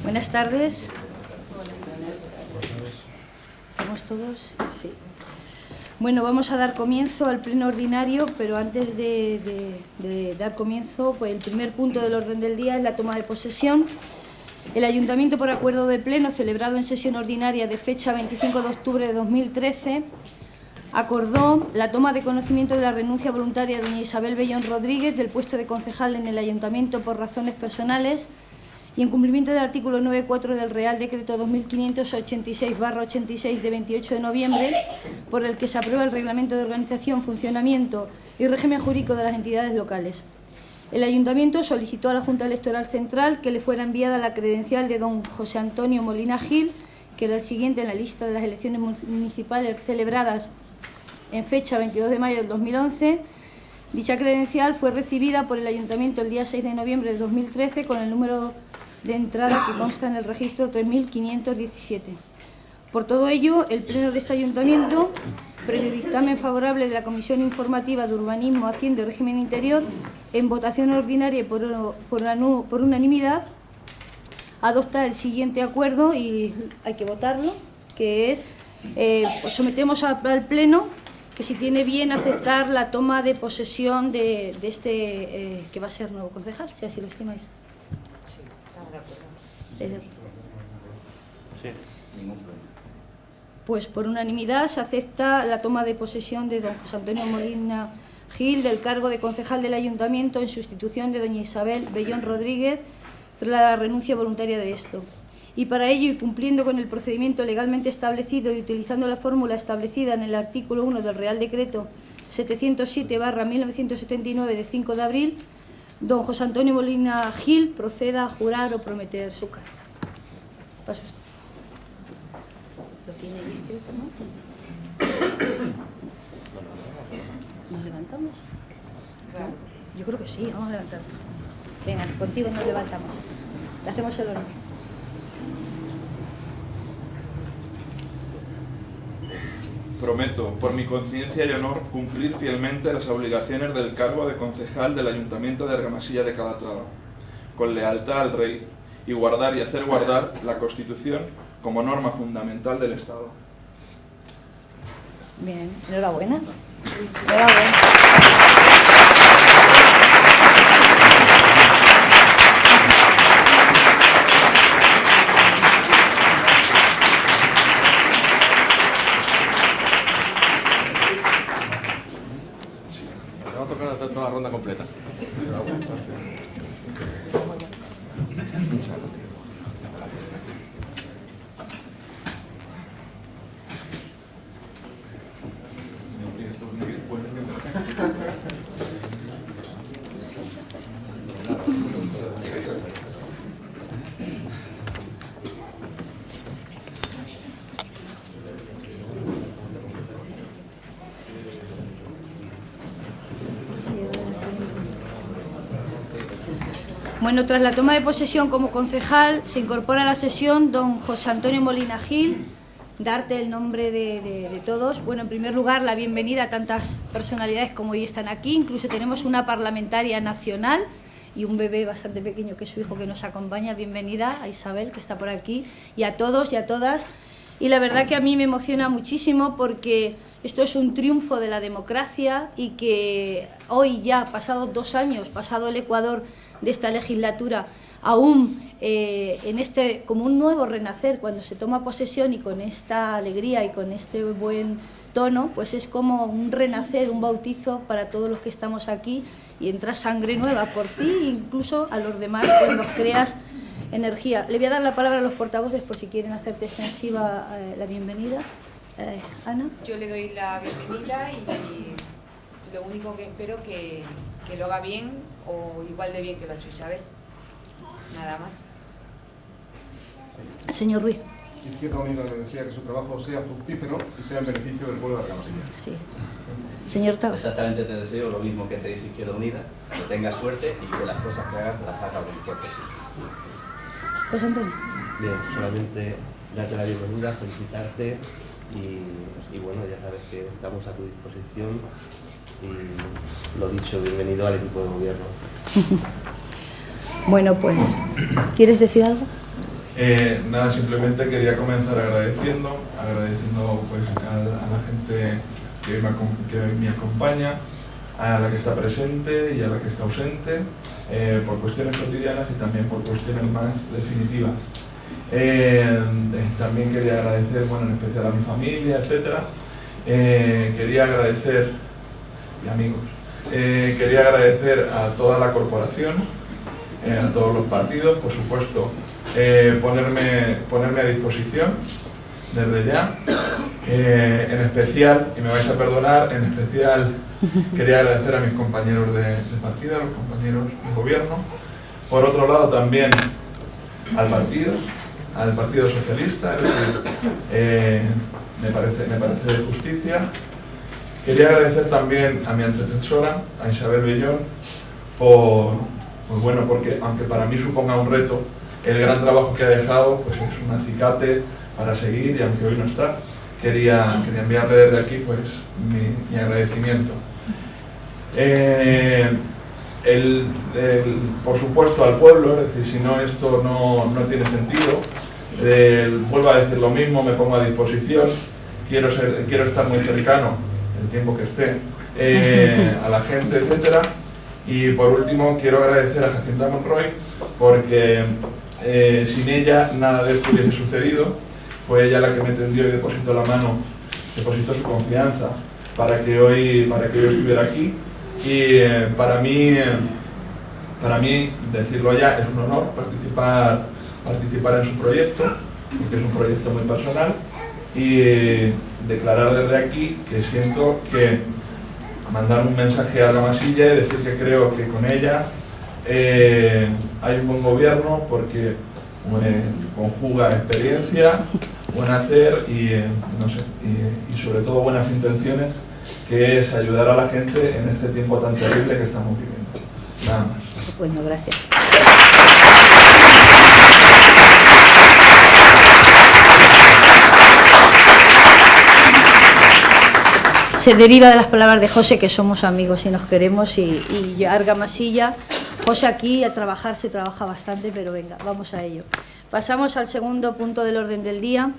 Buenas tardes. ¿Estamos todos? Sí. Bueno, vamos a dar comienzo al pleno ordinario, pero antes de dar comienzo, pues el primer punto del orden del día es la toma de posesión. El Ayuntamiento, por acuerdo de pleno celebrado en sesión ordinaria de fecha 25 de octubre de 2013, acordó la toma de conocimiento de la renuncia voluntaria de doña Isabel Bellón Rodríguez del puesto de concejal en el Ayuntamiento por razones personales y en cumplimiento del artículo 9.4 del Real Decreto 2586/86 de 28 de noviembre, por el que se aprueba el Reglamento de Organización, Funcionamiento y Régimen Jurídico de las entidades locales. El Ayuntamiento solicitó a la Junta Electoral Central que le fuera enviada la credencial de don José Antonio Molina Gil, que era el siguiente en la lista de las elecciones municipales celebradas en fecha 22 de mayo del 2011. Dicha credencial fue recibida por el Ayuntamiento el día 6 de noviembre de 2013 con el número de entrada que consta en el registro 3517. Por todo ello, el Pleno de este Ayuntamiento, previo dictamen favorable de la Comisión Informativa de Urbanismo, Hacienda y Régimen Interior, en votación ordinaria y por unanimidad, adopta el siguiente acuerdo, y hay que votarlo, que es, pues sometemos al Pleno que si tiene bien aceptar la toma de posesión de este, que va a ser nuevo concejal, si así lo estimáis. Sí, estamos de acuerdo. Sí, ningún problema. Pues por unanimidad se acepta la toma de posesión de don José Antonio Molina Gil del cargo de concejal del Ayuntamiento en sustitución de doña Isabel Bellón Rodríguez tras la renuncia voluntaria de esto. Y para ello, y cumpliendo con el procedimiento legalmente establecido y utilizando la fórmula establecida en el artículo 1 del Real Decreto 707/1979 de 5 de abril, don José Antonio Molina Gil proceda a jurar o prometer su cargo. Paso usted. ¿Lo tiene escrito, no? ¿Nos levantamos? Claro. Yo creo que sí, vamos a levantarnos. Venga, contigo nos levantamos. Le hacemos el honor. Prometo, por mi conciencia y honor, cumplir fielmente las obligaciones del cargo de concejal del Ayuntamiento de Argamasilla de Calatrava, con lealtad al Rey, y guardar y hacer guardar la Constitución como norma fundamental del Estado. Bien, enhorabuena. Enhorabuena. Va a tocar toda la ronda completa. Bueno, tras la toma de posesión como concejal, se incorpora a la sesión don José Antonio Molina Gil. Darte el nombre de todos. Bueno, en primer lugar, la bienvenida a tantas personalidades como hoy están aquí. Incluso tenemos una parlamentaria nacional y un bebé bastante pequeño que es su hijo que nos acompaña. Bienvenida a Isabel, que está por aquí, y a todos y a todas. Y la verdad que a mí me emociona muchísimo porque esto es un triunfo de la democracia y que hoy ya, pasados 2 años, pasado el Ecuador de esta legislatura, aún en este, como un nuevo renacer, cuando se toma posesión y con esta alegría y con este buen tono, pues es como un renacer, un bautizo para todos los que estamos aquí, y entra sangre nueva por ti e incluso a los demás, pues nos creas energía. Le voy a dar la palabra a los portavoces por si quieren hacerte extensiva la bienvenida. Ana. Yo le doy la bienvenida y lo único que espero que lo haga bien o igual de bien que lo ha hecho Isabel. Nada más. Sí. Señor Ruiz. Izquierda Unida le desea que su trabajo sea fructífero y sea en beneficio del pueblo de Argamasilla. Sí. Señor Tabas. Exactamente, te deseo lo mismo que te dice Izquierda Unida, que tengas suerte y que las cosas que hagas las hagas lo mejor posible. José Antonio. Bien, solamente darte la bienvenida, felicitarte y bueno, ya sabes que estamos a tu disposición y lo dicho, bienvenido al equipo de gobierno. Bueno, pues, ¿quieres decir algo? Nada, simplemente quería comenzar agradeciendo pues, a la gente que hoy me acompaña, a la que está presente y a la que está ausente, por cuestiones cotidianas y también por cuestiones más definitivas. También quería agradecer, bueno, en especial a mi familia, etcétera. Quería agradecer, y amigos, quería agradecer a toda la corporación, a todos los partidos, por supuesto, ponerme a disposición desde ya. En especial, y me vais a perdonar, en especial quería agradecer a mis compañeros de partido, a los compañeros de gobierno. Por otro lado, también al Partido Socialista, es decir, me parece de justicia. Quería agradecer también a mi antecesora, a Isabel Bellón, porque aunque para mí suponga un reto, el gran trabajo que ha dejado pues es un acicate para seguir, y aunque hoy no está, quería enviarle desde aquí pues mi agradecimiento. Por supuesto al pueblo, es decir, si no esto no tiene sentido. Vuelvo a decir lo mismo, me pongo a disposición, quiero estar muy cercano el tiempo que esté a la gente, etcétera. Y por último quiero agradecer a Jacinta Monroy, porque sin ella nada de esto hubiese sucedido. Fue ella la que me tendió y depositó la mano, depositó su confianza para que hoy estuviera aquí. Y para mí, decirlo ya, es un honor participar en su proyecto, porque es un proyecto muy personal, y declarar desde aquí que siento que mandar un mensaje a la Masilla y decir que creo que con ella hay un buen gobierno, porque conjuga experiencia, buen hacer y sobre todo buenas intenciones, que es ayudar a la gente en este tiempo tan terrible que estamos viviendo. Nada más. Bueno, gracias. Se deriva de las palabras de José, que somos amigos y nos queremos, y Argamasilla. José, aquí a trabajar se trabaja bastante, pero venga, vamos a ello. Pasamos al segundo punto del orden del día,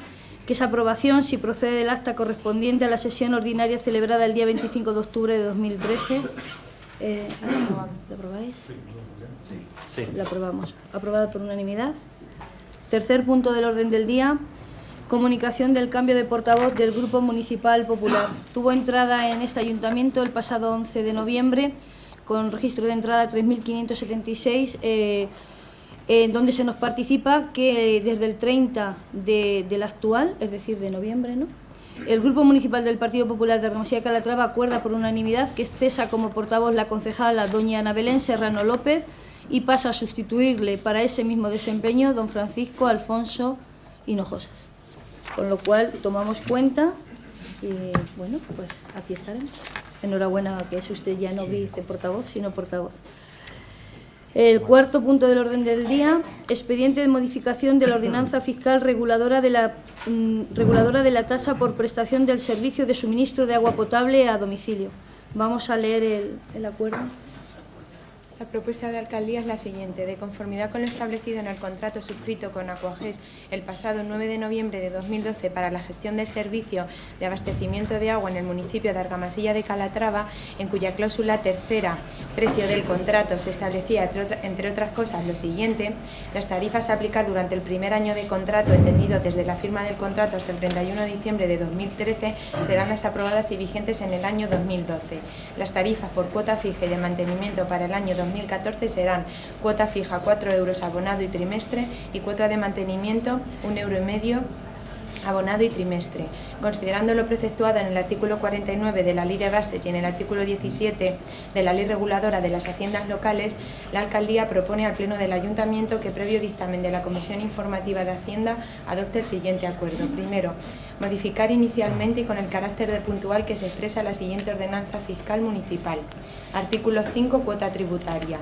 que es aprobación, si procede, del acta correspondiente a la sesión ordinaria celebrada el día 25 de octubre de 2013. ¿La aprobáis? Sí. La aprobamos. Aprobada por unanimidad. Tercer punto del orden del día. Comunicación del cambio de portavoz del Grupo Municipal Popular. Tuvo entrada en este ayuntamiento el pasado 11 de noviembre, con registro de entrada 3.576, donde se nos participa que desde el 30 del actual, es decir, de noviembre, ¿no?, el Grupo Municipal del Partido Popular de Argamasilla de Calatrava acuerda por unanimidad que cesa como portavoz la concejala doña Ana Belén Serrano López y pasa a sustituirle para ese mismo desempeño don Francisco Alfonso Hinojosas. Con lo cual tomamos cuenta y bueno, pues aquí estaremos. Enhorabuena, que es usted ya no viceportavoz, sino portavoz. El cuarto punto del orden del día, expediente de modificación de la ordenanza fiscal reguladora de la tasa por prestación del servicio de suministro de agua potable a domicilio. Vamos a leer el acuerdo. La propuesta de alcaldía es la siguiente: de conformidad con lo establecido en el contrato suscrito con Aquagés el pasado 9 de noviembre de 2012 para la gestión del servicio de abastecimiento de agua en el municipio de Argamasilla de Calatrava, en cuya cláusula tercera, precio del contrato, se establecía, entre otras cosas, lo siguiente: las tarifas a aplicar durante el primer año de contrato, entendido desde la firma del contrato hasta el 31 de diciembre de 2013, serán las aprobadas y vigentes en el año 2012. Las tarifas por cuota fija y de mantenimiento para el año 2014 serán cuota fija 4 euros abonado y trimestre, y cuota de mantenimiento 1,5 € abonado y trimestre. Considerando lo preceptuado en el artículo 49 de la Ley de Bases y en el artículo 17 de la Ley Reguladora de las Haciendas Locales, la Alcaldía propone al Pleno del Ayuntamiento que, previo dictamen de la Comisión Informativa de Hacienda, adopte el siguiente acuerdo. Primero, modificar inicialmente y con el carácter de puntual que se expresa la siguiente ordenanza fiscal municipal. Artículo 5. Cuota tributaria.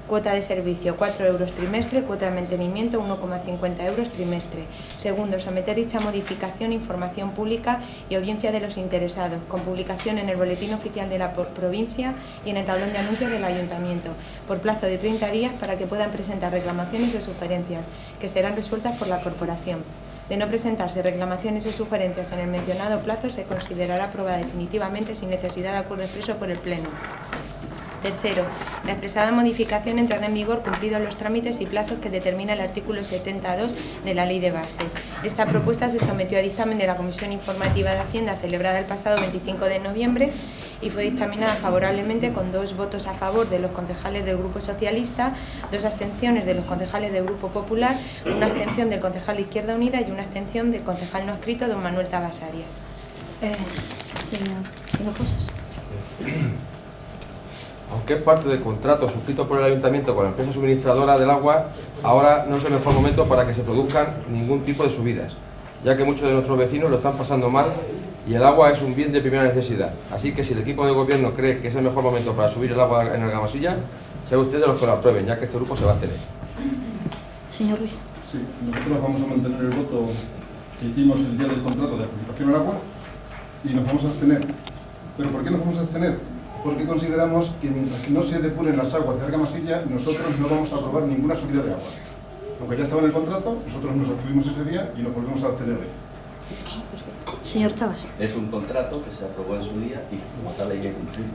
Cuota de servicio 4 euros trimestre, cuota de mantenimiento 1,50 euros trimestre. Segundo, someter dicha modificación a información pública y audiencia de los interesados, con publicación en el Boletín Oficial de la provincia y en el tablón de anuncios del Ayuntamiento, por plazo de 30 días para que puedan presentar reclamaciones o sugerencias, que serán resueltas por la Corporación. De no presentarse reclamaciones o sugerencias en el mencionado plazo, se considerará aprobada definitivamente sin necesidad de acuerdo expreso por el Pleno. Tercero, la expresada modificación entrará en vigor cumplidos los trámites y plazos que determina el artículo 72 de la Ley de Bases. Esta propuesta se sometió a dictamen de la Comisión Informativa de Hacienda celebrada el pasado 25 de noviembre y fue dictaminada favorablemente con 2 votos a favor de los concejales del Grupo Socialista, 2 abstenciones de los concejales del Grupo Popular, una abstención del concejal de Izquierda Unida y una abstención del concejal no adscrito, don Manuel Tabas Arias. Aunque es parte del contrato suscrito por el Ayuntamiento con la empresa suministradora del agua, ahora no es el mejor momento para que se produzcan ningún tipo de subidas, ya que muchos de nuestros vecinos lo están pasando mal y el agua es un bien de primera necesidad. Así que si el equipo de gobierno cree que es el mejor momento para subir el agua en Argamasilla, sean ustedes los que lo aprueben, ya que este grupo se va a abstener. Señor Ruiz. Sí, nosotros vamos a mantener el voto que hicimos el día del contrato de adjudicación al agua y nos vamos a abstener. ¿Pero por qué nos vamos a abstener? Porque consideramos que mientras que no se depuren las aguas de Argamasilla, nosotros no vamos a aprobar ninguna subida de agua. Aunque ya estaba en el contrato, nosotros nos abstuvimos ese día y nos volvemos a abstener hoy. Señor Tabas. Es un contrato que se aprobó en su día y como tal hay que cumplirlo.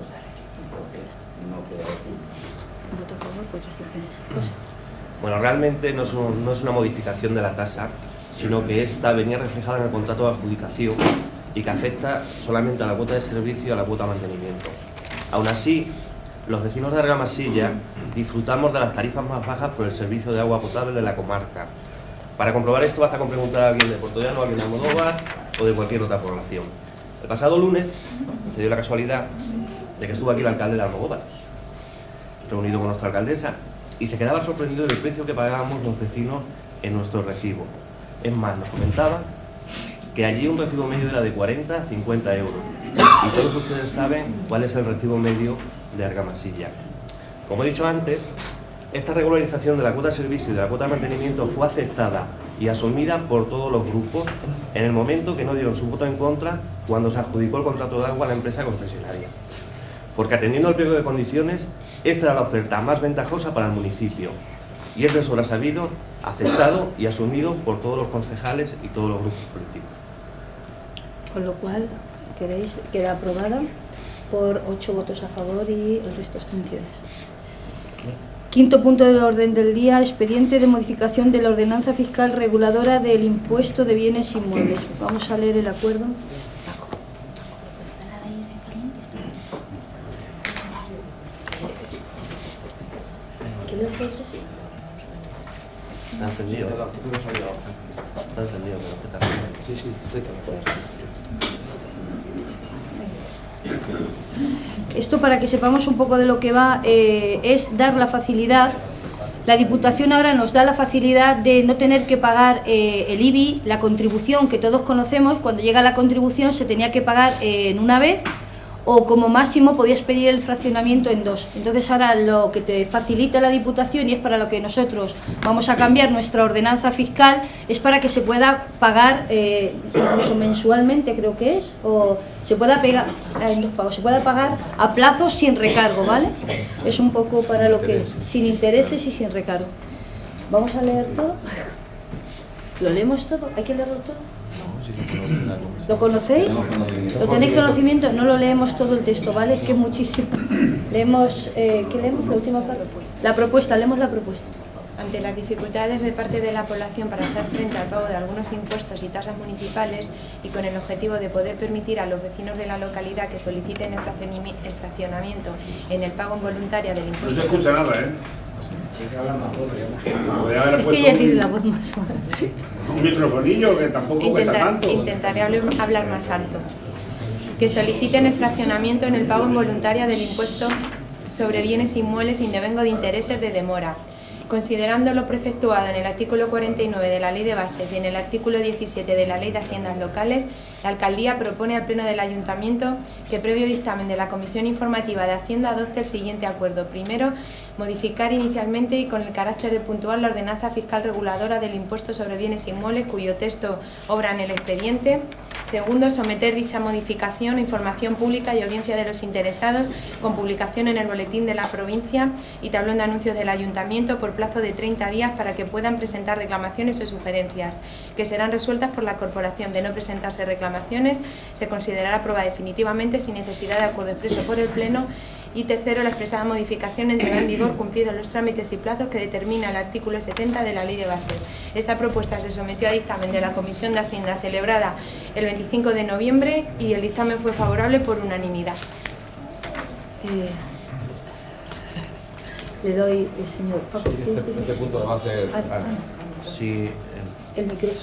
No queda Voto a favor, pues abstenciones. Bueno, realmente no es una modificación de la tasa, sino que esta venía reflejada en el contrato de adjudicación y que afecta solamente a la cuota de servicio y a la cuota de mantenimiento. Aún así, los vecinos de Argamasilla disfrutamos de las tarifas más bajas por el servicio de agua potable de la comarca. Para comprobar esto basta con preguntar a alguien de Puerto Llano, a alguien de Almodóvar o de cualquier otra población. El pasado lunes se dio la casualidad de que estuvo aquí el alcalde de Almodóvar, reunido con nuestra alcaldesa, y se quedaba sorprendido del precio que pagábamos los vecinos en nuestro recibo. Es más, nos comentaba que allí un recibo medio era de 40 a 50 euros. Y todos ustedes saben cuál es el recibo medio de Argamasilla. Como he dicho antes, esta regularización de la cuota de servicio y de la cuota de mantenimiento fue aceptada y asumida por todos los grupos en el momento que no dieron su voto en contra cuando se adjudicó el contrato de agua a la empresa concesionaria. Porque atendiendo al pliego de condiciones, esta era la oferta más ventajosa para el municipio. Y es de sobra sabido, aceptado y asumido por todos los concejales y todos los grupos políticos. Con lo cual, queda aprobada por 8 votos a favor y el resto abstenciones. Quinto punto del orden del día, expediente de modificación de la ordenanza fiscal reguladora del impuesto de bienes inmuebles. Vamos a leer el acuerdo. Está encendido. Está encendido, pero ¿qué tal? Sí, estoy Esto, para que sepamos un poco de lo que va, es dar la facilidad. La Diputación ahora nos da la facilidad de no tener que pagar el IBI, la contribución que todos conocemos. Cuando llega la contribución se tenía que pagar en una vez, o como máximo podías pedir el fraccionamiento en 2. Entonces ahora lo que te facilita la Diputación, y es para lo que nosotros vamos a cambiar nuestra ordenanza fiscal, es para que se pueda pagar incluso mensualmente, creo que es, o se pueda pegar en 2 pagos, se pueda pagar a plazo sin recargo, ¿vale? Es un poco para lo que, sin intereses y sin recargo. ¿Vamos a leer todo? ¿Lo leemos todo? ¿Hay que leerlo todo? ¿Lo conocéis? ¿Lo tenéis conocimiento? No lo leemos todo el texto, ¿vale? Es que es muchísimo. Leemos, ¿qué leemos? La última parte. La propuesta, leemos la propuesta. Ante las dificultades de parte de la población para hacer frente al pago de algunos impuestos y tasas municipales y con el objetivo de poder permitir a los vecinos de la localidad que soliciten el fraccionamiento en el pago voluntario del impuesto... No se escucha nada, ¿eh? Es que ella tiene la voz más suave. Un microfonillo que tampoco cuesta tanto. Intentaré hablar más alto. Que soliciten el fraccionamiento en el pago involuntario del impuesto sobre bienes inmuebles sin devengo de intereses de demora. Considerando lo preceptuado en el artículo 49 de la Ley de Bases y en el artículo 17 de la Ley de Haciendas Locales, la Alcaldía propone al Pleno del Ayuntamiento que, previo dictamen de la Comisión Informativa de Hacienda, adopte el siguiente acuerdo. Primero, modificar inicialmente y con el carácter de puntual la ordenanza fiscal reguladora del impuesto sobre bienes inmuebles, cuyo texto obra en el expediente. Segundo, someter dicha modificación a información pública y audiencia de los interesados, con publicación en el Boletín de la Provincia y tablón de anuncios del Ayuntamiento por plazo de 30 días para que puedan presentar reclamaciones o sugerencias, que serán resueltas por la Corporación. De no presentarse reclamaciones, se considerará aprobada definitivamente sin necesidad de acuerdo expreso por el Pleno. Y tercero, la expresada modificación entrará en vigor cumplidos los trámites y plazos que determina el artículo 70 de la Ley de Bases. Esta propuesta se sometió a dictamen de la Comisión de Hacienda celebrada el 25 de noviembre y el dictamen fue favorable por unanimidad. Le doy el señor Paco. Este punto lo va a hacer Ana. Si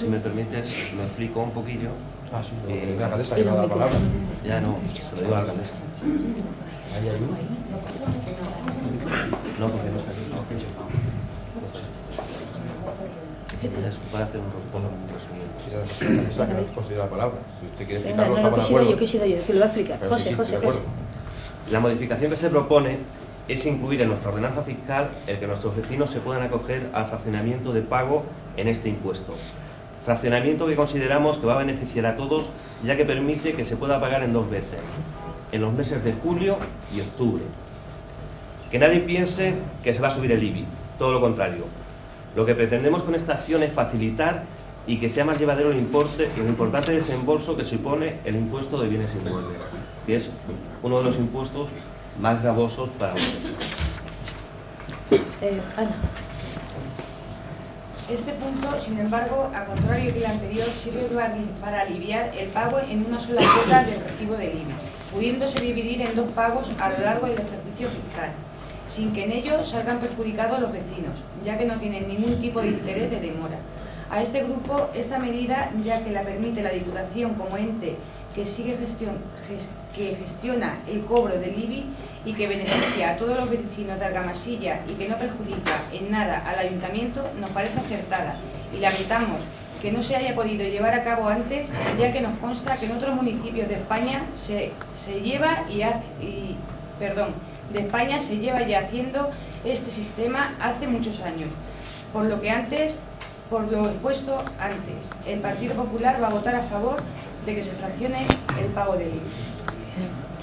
me permites, lo explico un poquillo. Sí, la alcaldesa lleva la palabra. Ya no, se lo digo a la alcaldesa. ¿Ahí hay uno? No, porque no está aquí. Entonces, puede hacer un resumen. Si la alcaldesa que no considera la palabra. Si usted quiere Venga, explicarlo, no, estamos de acuerdo. que he sido yo, que lo va a explicar. Pero José, sí, José, de acuerdo. José. La modificación que se propone es incluir en nuestra ordenanza fiscal el que nuestros vecinos se puedan acoger al fraccionamiento de pago en este impuesto. Fraccionamiento que consideramos que va a beneficiar a todos, ya que permite que se pueda pagar en 2 veces, en los meses de julio y octubre. Que nadie piense que se va a subir el IBI, todo lo contrario. Lo que pretendemos con esta acción es facilitar y que sea más llevadero el importante desembolso que supone el impuesto de bienes inmuebles, que es uno de los impuestos más gravosos para los vecinos. Ana. Este punto, sin embargo, al contrario que el anterior, sirve para aliviar el pago en una sola cuota del recibo del IBI, pudiéndose dividir en 2 pagos a lo largo del ejercicio fiscal, sin que en ello salgan perjudicados los vecinos, ya que no tienen ningún tipo de interés de demora. A este grupo, esta medida, ya que la permite la Diputación como ente que gestiona el cobro del IBI y que beneficia a todos los vecinos de Argamasilla y que no perjudica en nada al Ayuntamiento, nos parece acertada y lamentamos que no se haya podido llevar a cabo antes, ya que nos consta que en otros municipios de España se lleva ya haciendo este sistema hace muchos años, por lo expuesto antes. El Partido Popular va a votar a favor de que se fraccione el pago del IBI.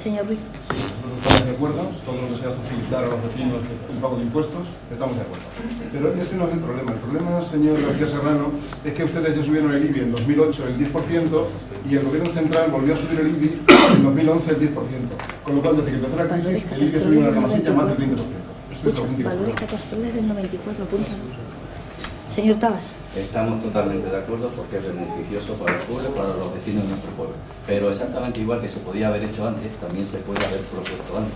Señor Ruiz. Sí, estamos de acuerdo, todo lo que sea facilitar a los vecinos el pago de impuestos, estamos de acuerdo. Pero ese no es el problema. El problema, señor García Serrano, es que ustedes ya subieron el IBI en 2008 el 10% y el Gobierno Central volvió a subir el IBI en 2011 el 10%. Con lo cual, desde que empezó la crisis, el IBI subió en la Argamasilla más del 20%. Escucha, valores catastrales del 94, apúntalo. Señor Tabas. Estamos totalmente de acuerdo porque es beneficioso para el pueblo y para los vecinos de nuestro pueblo. Pero exactamente igual que se podía haber hecho antes, también se puede haber propuesto antes.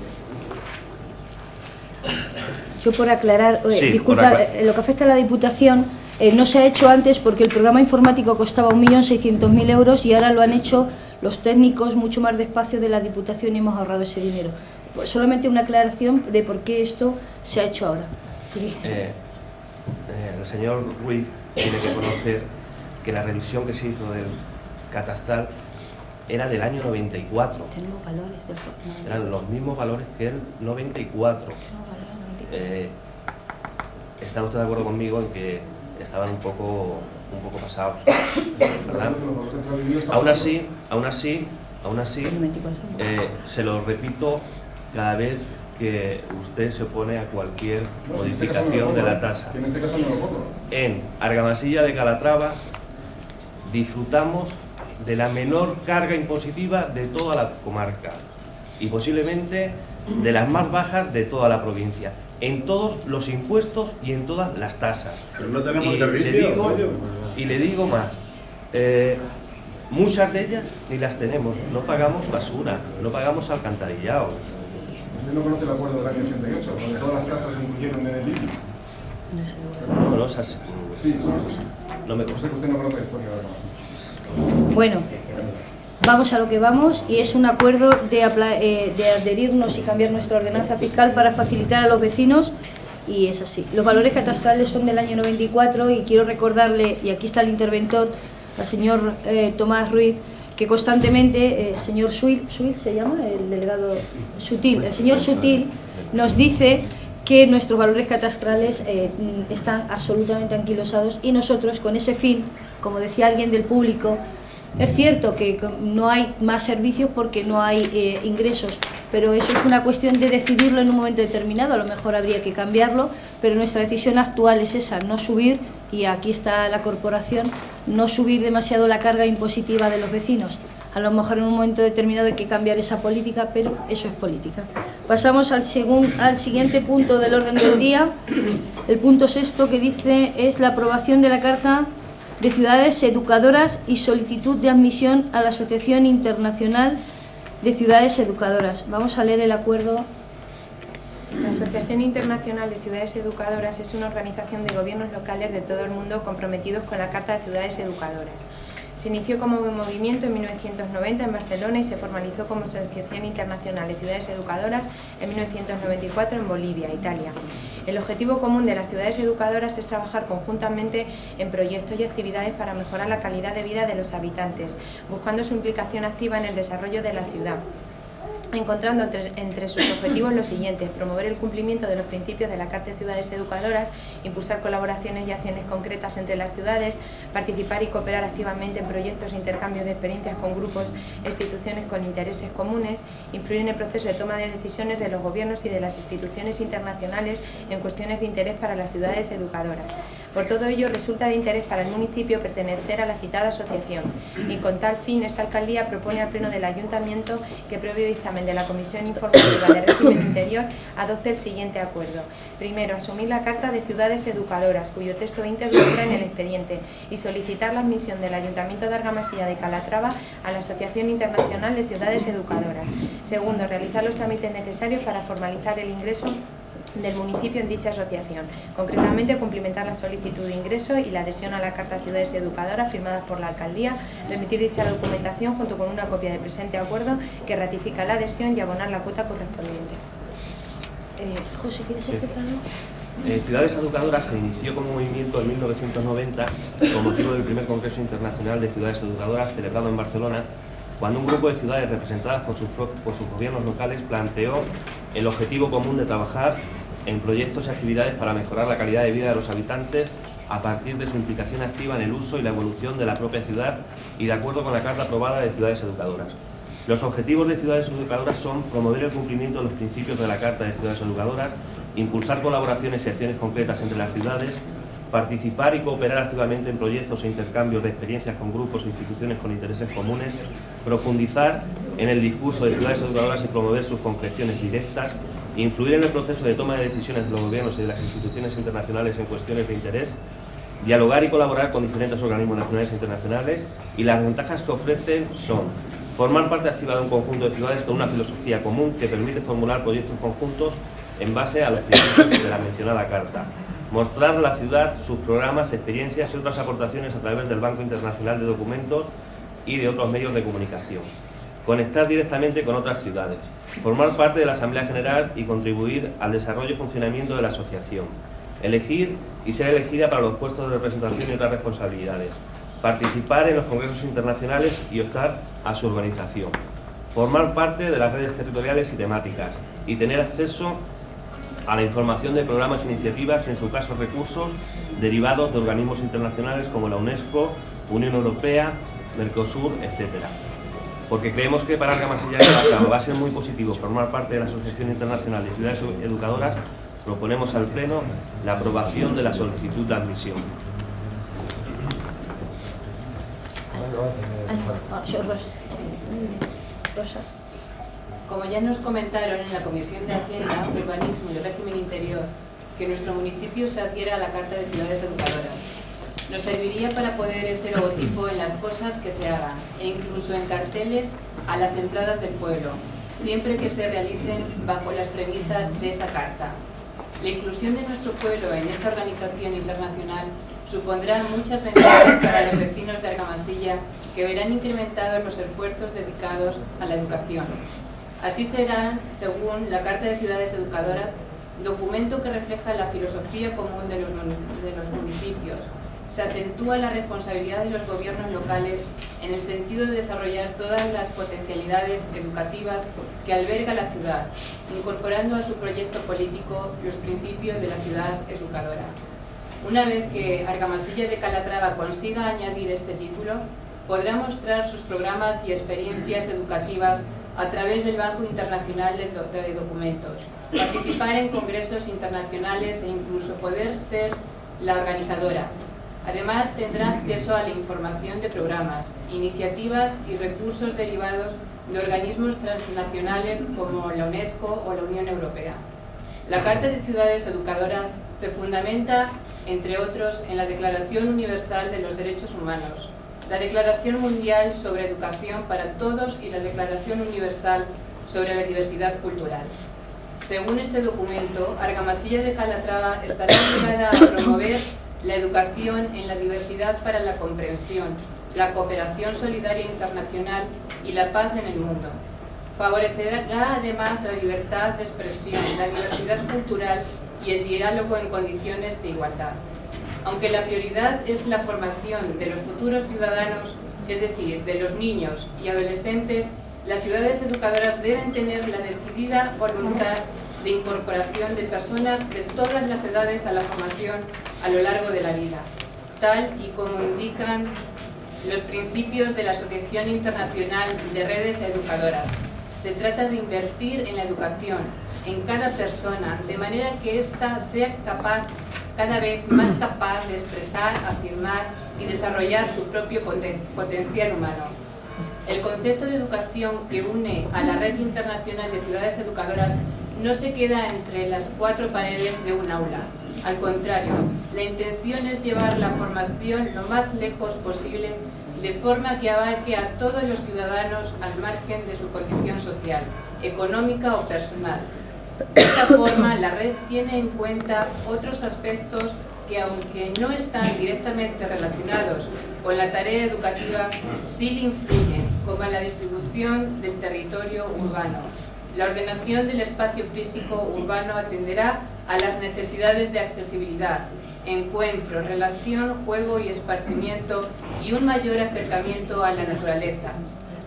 Yo por aclarar, Sí, disculpa, lo que afecta a la Diputación no se ha hecho antes porque el programa informático costaba 1.600.000 euros y ahora lo han hecho los técnicos mucho más despacio de la Diputación y hemos ahorrado ese dinero. Pues solamente una aclaración de por qué esto se ha hecho ahora. El señor Ruiz tiene que conocer que la revisión que se hizo del catastral era del año 94. Tenemos valores del... Eran los mismos valores que el 94. ¿Está usted de acuerdo conmigo en que estaban un poco pasados, ¿verdad? Aún así, se lo repito cada vez que usted se opone a cualquier modificación de la tasa. En este caso no lo pongo. En Argamasilla de Calatrava disfrutamos de la menor carga impositiva de toda la comarca y posiblemente de las más bajas de toda la provincia, en todos los impuestos y en todas las tasas. Pero no tenemos y servicio. le digo más, muchas de ellas ni las tenemos, no pagamos basura, no pagamos alcantarillado. Usted no conoce el acuerdo del año 88, donde todas las casas se incluyeron en el IBI. No, es así. Sí. No me Sé consta. que usted no conoce la historia de la... Bueno, vamos a lo que vamos y es un acuerdo de adherirnos y cambiar nuestra ordenanza fiscal para facilitar a los vecinos y es así. Los valores catastrales son del año 94 y quiero recordarle, y aquí está el interventor, al señor Tomás Ruiz, que constantemente, el señor Suil se llama, el delegado Sutil, el señor Sutil nos dice que nuestros valores catastrales están absolutamente anquilosados, y nosotros con ese fin, como decía alguien del público, es cierto que no hay más servicios porque no hay ingresos, pero eso es una cuestión de decidirlo en un momento determinado. A lo mejor habría que cambiarlo, pero nuestra decisión actual es esa, no subir, y aquí está la corporación, no subir demasiado la carga impositiva de los vecinos. A lo mejor en un momento determinado hay que cambiar esa política, pero eso es política. Pasamos al siguiente punto del orden del día, el punto 6, que dice es la aprobación de la Carta de Ciudades Educadoras y solicitud de admisión a la Asociación Internacional de Ciudades Educadoras. Vamos a leer el acuerdo. La Asociación Internacional de Ciudades Educadoras es una organización de gobiernos locales de todo el mundo comprometidos con la Carta de Ciudades Educadoras. Se inició como movimiento en 1990 en Barcelona y se formalizó como Asociación Internacional de Ciudades Educadoras en 1994 en Bolivia, Italia. El objetivo común de las ciudades educadoras es trabajar conjuntamente en proyectos y actividades para mejorar la calidad de vida de los habitantes, buscando su implicación activa en el desarrollo de la ciudad, encontrando entre sus objetivos los siguientes: promover el cumplimiento de los principios de la Carta de Ciudades Educadoras, impulsar colaboraciones y acciones concretas entre las ciudades, participar y cooperar activamente en proyectos e intercambios de experiencias con grupos e instituciones con intereses comunes, influir en el proceso de toma de decisiones de los gobiernos y de las instituciones internacionales en cuestiones de interés para las ciudades educadoras. Por todo ello, resulta de interés para el municipio pertenecer a la citada asociación, y con tal fin esta alcaldía propone al Pleno del Ayuntamiento que, previo dictamen de la Comisión Informativa de Régimen Interior, adopte el siguiente acuerdo. Primero, asumir la Carta de Ciudades Educadoras, cuyo texto íntegro entra en el expediente, y solicitar la admisión del Ayuntamiento de Argamasilla de Calatrava a la Asociación Internacional de Ciudades Educadoras. Segundo, realizar los trámites necesarios para formalizar el ingreso del municipio en dicha asociación, concretamente cumplimentar la solicitud de ingreso y la adhesión a la Carta de Ciudades Educadoras firmadas por la alcaldía, remitir dicha documentación junto con una copia del presente acuerdo que ratifica la adhesión y abonar la cuota correspondiente. José, ¿quieres explicarlo? Ciudades Educadoras se inició como movimiento en 1990 con motivo del primer Congreso Internacional de Ciudades Educadoras celebrado en Barcelona, cuando un grupo de ciudades representadas por sus gobiernos locales planteó el objetivo común de trabajar en proyectos y actividades para mejorar la calidad de vida de los habitantes a partir de su implicación activa en el uso y la evolución de la propia ciudad y de acuerdo con la Carta aprobada de Ciudades Educadoras. Los objetivos de Ciudades Educadoras son promover el cumplimiento de los principios de la Carta de Ciudades Educadoras, impulsar colaboraciones y acciones concretas entre las ciudades, participar y cooperar activamente en proyectos e intercambios de experiencias con grupos e instituciones con intereses comunes, profundizar en el discurso de ciudades educadoras y promover sus concreciones directas, influir en el proceso de toma de decisiones de los gobiernos y de las instituciones internacionales en cuestiones de interés, dialogar y colaborar con diferentes organismos nacionales e internacionales, y las ventajas que ofrecen son formar parte activa de un conjunto de ciudades con una filosofía común que permite formular proyectos conjuntos en base a los principios de la mencionada Carta, mostrar a la ciudad sus programas, experiencias y otras aportaciones a través del Banco Internacional de Documentos y de otros medios de comunicación, conectar directamente con otras ciudades, formar parte de la Asamblea General y contribuir al desarrollo y funcionamiento de la asociación, elegir y ser elegida para los puestos de representación y otras responsabilidades, participar en los congresos internacionales y optar a su organización, formar parte de las redes territoriales y temáticas y tener acceso a la información de programas e iniciativas, en su caso recursos derivados de organismos internacionales como la UNESCO, Unión Europea, Mercosur, etc. Porque creemos que para Argamasilla de Calatrava va a ser muy positivo formar parte de la Asociación Internacional de Ciudades Educadoras, proponemos al Pleno la aprobación de la solicitud de admisión. Rosa. Como ya nos comentaron en la Comisión de Hacienda, Urbanismo y Régimen Interior, que nuestro municipio se adhiera a la Carta de Ciudades Educadoras. Nos serviría para poder ser logotipo en las cosas que se hagan, e incluso en carteles a las entradas del pueblo, siempre que se realicen bajo las premisas de esa Carta. La inclusión de nuestro pueblo en esta organización internacional supondrá muchas ventajas para los vecinos de Argamasilla, que verán incrementados los esfuerzos dedicados a la educación. Así serán, según la Carta de Ciudades Educadoras, documento que refleja la filosofía común de los municipios. Se acentúa la responsabilidad de los gobiernos locales en el sentido de desarrollar todas las potencialidades educativas que alberga la ciudad, incorporando a su proyecto político los principios de la ciudad educadora. Una vez que Argamasilla de Calatrava consiga añadir este título, podrá mostrar sus programas y experiencias educativas a través del Banco Internacional de Documentos, participar en congresos internacionales e incluso poder ser la organizadora. Además, tendrá acceso a la información de programas, iniciativas y recursos derivados de organismos transnacionales como la UNESCO o la Unión Europea. La Carta de Ciudades Educadoras se fundamenta, entre otros, en la Declaración Universal de los Derechos Humanos, la Declaración Mundial sobre Educación para Todos y la Declaración Universal sobre la Diversidad Cultural. Según este documento, Argamasilla de Calatrava estará obligada a promover la educación en la diversidad para la comprensión, la cooperación solidaria internacional y la paz en el mundo. Favorecerá además la libertad de expresión, la diversidad cultural y el diálogo en condiciones de igualdad. Aunque la prioridad es la formación de los futuros ciudadanos, es decir, de los niños y adolescentes, las ciudades educadoras deben tener la decidida voluntad de incorporación de personas de todas las edades a la formación a lo largo de la vida, tal y como indican los principios de la Asociación Internacional de Redes Educadoras. Se trata de invertir en la educación, en cada persona, de manera que ésta sea cada vez más capaz de expresar, afirmar y desarrollar su propio potencial humano. El concepto de educación que une a la Red Internacional de Ciudades Educadoras no se queda entre las cuatro paredes de un aula. Al contrario, la intención es llevar la formación lo más lejos posible, de forma que abarque a todos los ciudadanos al margen de su condición social, económica o personal. De esta forma, la red tiene en cuenta otros aspectos que, aunque no están directamente relacionados con la tarea educativa, sí le influyen, como la distribución del territorio urbano. La ordenación del espacio físico urbano atenderá a las necesidades de accesibilidad, encuentro, relación, juego y esparcimiento y un mayor acercamiento a la naturaleza.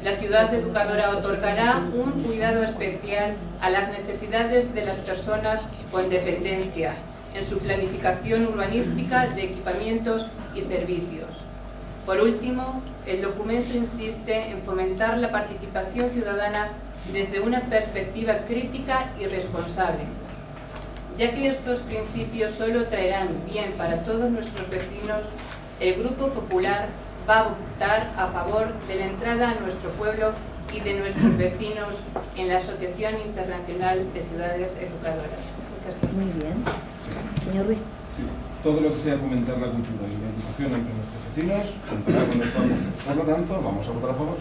La ciudad educadora otorgará un cuidado especial a las necesidades de las personas con dependencia en su planificación urbanística de equipamientos y servicios. Por último, el documento insiste en fomentar la participación ciudadana desde una perspectiva crítica y responsable, ya que estos principios solo traerán bien para todos nuestros vecinos. El Grupo Popular va a votar a favor de la entrada a nuestro pueblo y de nuestros vecinos en la Asociación Internacional de Ciudades Educadoras. Muchas gracias. Muy bien. Señor Ruiz. Sí, todo lo que sea fomentar la cultura y la educación entre nuestros vecinos contará con el favor. Por lo tanto, vamos a votar a favor.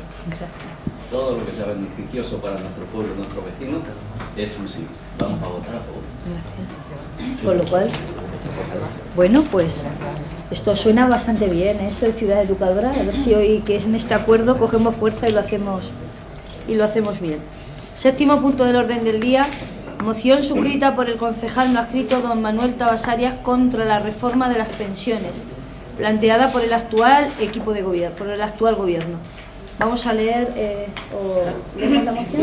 Todo lo que sea beneficioso para nuestro pueblo y nuestros vecinos es un sí. Vamos a votar a favor. Gracias. Con lo cual, bueno, pues esto suena bastante bien, esto de ciudad educadora. A ver si hoy, que es en este acuerdo, cogemos fuerza y lo hacemos bien. Séptimo punto del orden del día. Moción suscrita por el concejal no adscrito don Manuel Tabasarias contra la reforma de las pensiones, planteada por el actual equipo de gobierno, por el actual gobierno. Vamos a leer ¿leemos la moción?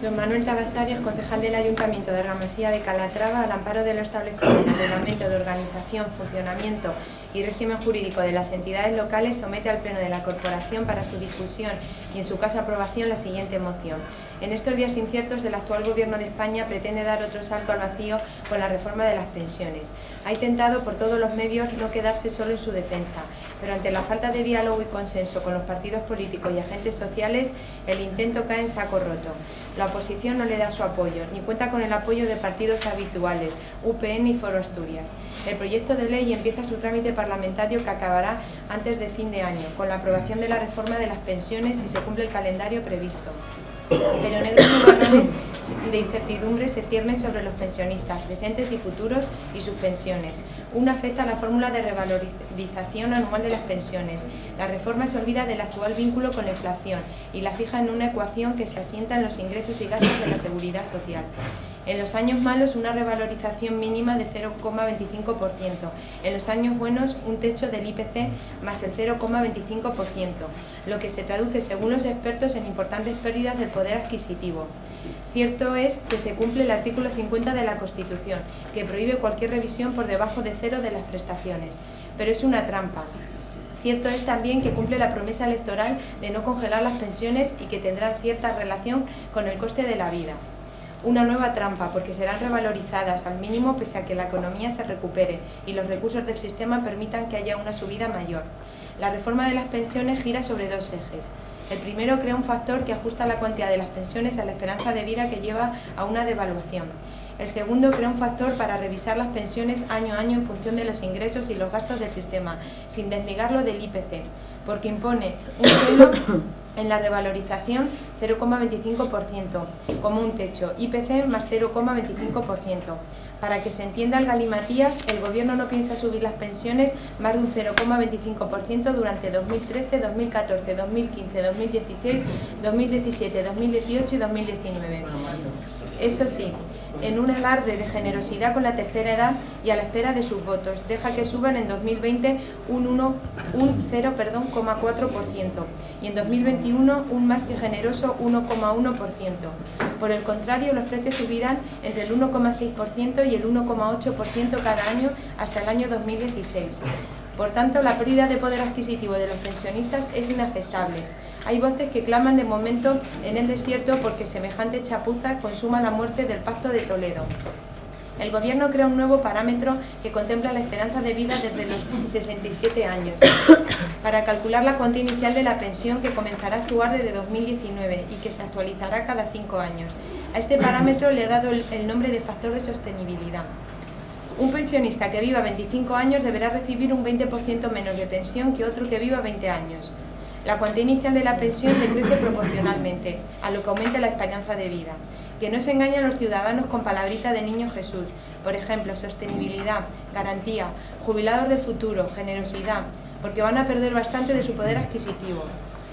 Don Manuel Tabasarias, concejal del Ayuntamiento de Argamasilla de Calatrava, al amparo de lo establecido en el Reglamento de Organización, Funcionamiento y Régimen Jurídico de las entidades locales, somete al Pleno de la Corporación para su discusión y, en su caso, aprobación, la siguiente moción. En estos días inciertos, el actual Gobierno de España pretende dar otro salto al vacío con la reforma de las pensiones. Ha intentado por todos los medios no quedarse solo en su defensa, pero ante la falta de diálogo y consenso con los partidos políticos y agentes sociales, el intento cae en saco roto. La oposición no le da su apoyo, ni cuenta con el apoyo de partidos habituales, UPN y Foro Asturias. El proyecto de ley empieza su trámite parlamentario, que acabará antes de fin de año, con la aprobación de la reforma de las pensiones si se cumple el calendario previsto. Pero negros nubarrones de incertidumbre se ciernen sobre los pensionistas, presentes y futuros, y sus pensiones. Uno afecta a la fórmula de revalorización anual de las pensiones. La reforma se olvida del actual vínculo con la inflación y la fija en una ecuación que se asienta en los ingresos y gastos de la seguridad social. En los años malos, una revalorización mínima de 0,25%. En los años buenos, un techo del IPC más el 0,25%, lo que se traduce, según los expertos, en importantes pérdidas del poder adquisitivo. Cierto es que se cumple el artículo 50 de la Constitución, que prohíbe cualquier revisión por debajo de cero de las prestaciones, pero es una trampa. Cierto es también que cumple la promesa electoral de no congelar las pensiones y que tendrán cierta relación con el coste de la vida. Una nueva trampa, porque serán revalorizadas al mínimo pese a que la economía se recupere y los recursos del sistema permitan que haya una subida mayor. La reforma de las pensiones gira sobre dos ejes. El primero crea un factor que ajusta la cuantía de las pensiones a la esperanza de vida que lleva a una devaluación. El segundo crea un factor para revisar las pensiones año a año en función de los ingresos y los gastos del sistema, sin desligarlo del IPC, porque impone un suelo en la revalorización 0,25%, como un techo, IPC más 0,25%. Para que se entienda el galimatías, el Gobierno no piensa subir las pensiones más de un 0,25% durante 2013, 2014, 2015, 2016, 2017, 2018 y 2019. Eso sí, en un alarde de generosidad con la tercera edad y a la espera de sus votos, deja que suban en 2020 un 0,4% y en 2021 un más que generoso 1,1%. Por el contrario, los precios subirán entre el 1,6% y el 1,8% cada año hasta el año 2016. Por tanto, la pérdida de poder adquisitivo de los pensionistas es inaceptable. Hay voces que claman de momento en el desierto porque semejante chapuza consuma la muerte del Pacto de Toledo. El Gobierno crea un nuevo parámetro que contempla la esperanza de vida desde los 67 años, para calcular la cuantía inicial de la pensión que comenzará a actuar desde 2019 y que se actualizará cada 5 años. A este parámetro le ha dado el nombre de factor de sostenibilidad. Un pensionista que viva 25 años deberá recibir un 20% menos de pensión que otro que viva 20 años. La cuantía inicial de la pensión decrece proporcionalmente a lo que aumenta la esperanza de vida. Que no se engañen los ciudadanos con palabrita de niño Jesús. Por ejemplo, sostenibilidad, garantía, jubilados del futuro, generosidad, porque van a perder bastante de su poder adquisitivo.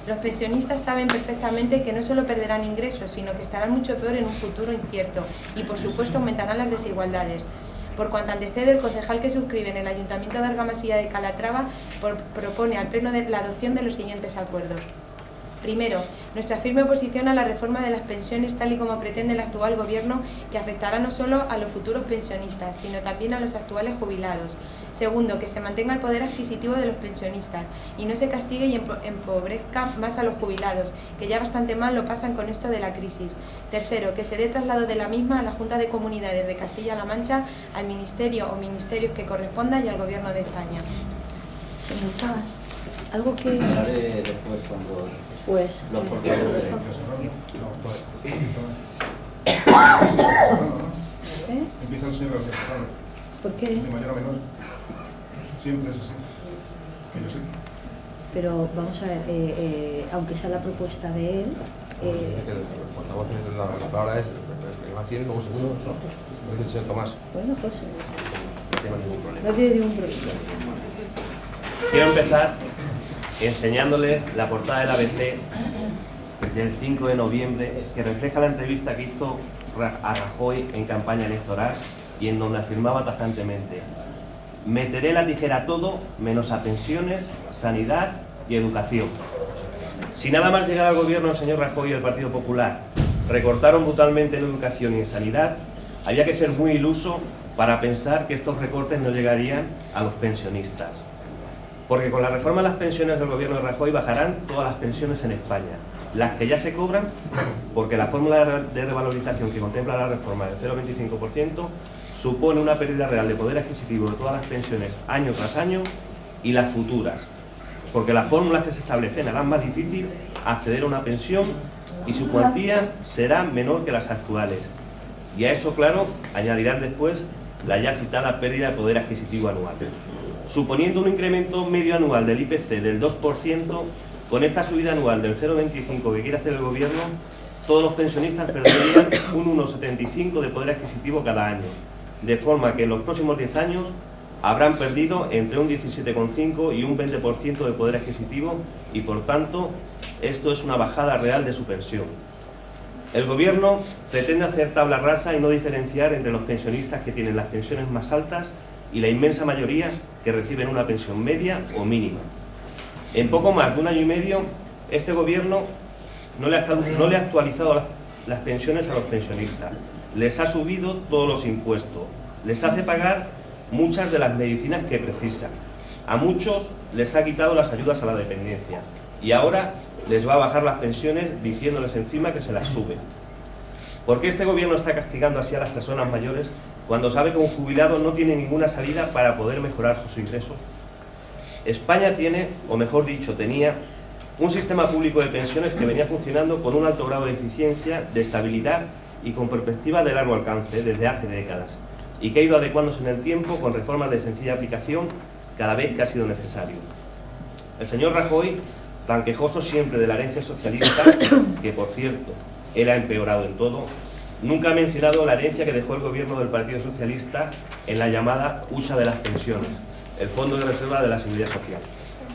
Los pensionistas saben perfectamente que no solo perderán ingresos, sino que estarán mucho peor en un futuro incierto y, por supuesto, aumentarán las desigualdades. Por cuanto antecede, el concejal que suscribe en el Ayuntamiento de Argamasilla de Calatrava propone al Pleno la adopción de los siguientes acuerdos. Primero, nuestra firme oposición a la reforma de las pensiones tal y como pretende el actual Gobierno, que afectará no solo a los futuros pensionistas, sino también a los actuales jubilados. Segundo, que se mantenga el poder adquisitivo de los pensionistas y no se castigue y empobrezca más a los jubilados, que ya bastante mal lo pasan con esto de la crisis. Tercero, que se dé traslado de la misma a la Junta de Comunidades de Castilla-La Mancha, al Ministerio o Ministerios que corresponda y al Gobierno de España. Señor Chagas, ¿algo que...? Hablaré después cuando... Pues... Los portavoces de... Empieza el señor García. ¿Por qué? De mayor a menor. Siempre es así. Que yo sé. Pero vamos a ver, aunque sea la propuesta de él... La palabra es el que más tiene, luego segundo, lo dice el señor Tomás. Bueno, pues... No tiene ningún problema. No tiene ningún problema. Quiero empezar enseñándoles la portada del ABC del 5 de noviembre, que refleja la entrevista que hizo a Rajoy en campaña electoral y en donde afirmaba tajantemente: meteré la tijera a todo menos a pensiones, sanidad y educación. Si nada más llegar al gobierno el señor Rajoy y el Partido Popular recortaron brutalmente en educación y en sanidad, había que ser muy iluso para pensar que estos recortes no llegarían a los pensionistas. Porque con la reforma de las pensiones del gobierno de Rajoy bajarán todas las pensiones en España, las que ya se cobran, porque la fórmula de revalorización que contempla la reforma del 0,25% supone una pérdida real de poder adquisitivo de todas las pensiones año tras año, y las futuras, porque las fórmulas que se establecen harán más difícil acceder a una pensión y su cuantía será menor que las actuales. Y a eso, claro, añadirán después la ya citada pérdida de poder adquisitivo anual. Suponiendo un incremento medio anual del IPC del 2%, con esta subida anual del 0,25 que quiere hacer el Gobierno, todos los pensionistas perderían un 1,75 de poder adquisitivo cada año, de forma que en los próximos 10 años habrán perdido entre un 17,5 y un 20% de poder adquisitivo y, por tanto, esto es una bajada real de su pensión. El Gobierno pretende hacer tabla rasa y no diferenciar entre los pensionistas que tienen las pensiones más altas y la inmensa mayoría que reciben una pensión media o mínima. En poco más de un año y medio, este Gobierno no le ha actualizado las pensiones a los pensionistas, les ha subido todos los impuestos, les hace pagar muchas de las medicinas que precisan, a muchos les ha quitado las ayudas a la dependencia y ahora les va a bajar las pensiones diciéndoles encima que se las sube. ¿Por qué este Gobierno está castigando así a las personas mayores cuando sabe que un jubilado no tiene ninguna salida para poder mejorar sus ingresos? España tiene, o mejor dicho, tenía un sistema público de pensiones que venía funcionando con un alto grado de eficiencia, de estabilidad y con perspectiva de largo alcance desde hace décadas, y que ha ido adecuándose en el tiempo con reformas de sencilla aplicación cada vez que ha sido necesario. El señor Rajoy, tan quejoso siempre de la herencia socialista, que por cierto, él ha empeorado en todo, nunca ha mencionado la herencia que dejó el Gobierno del Partido Socialista en la llamada hucha de las pensiones, el Fondo de Reserva de la Seguridad Social,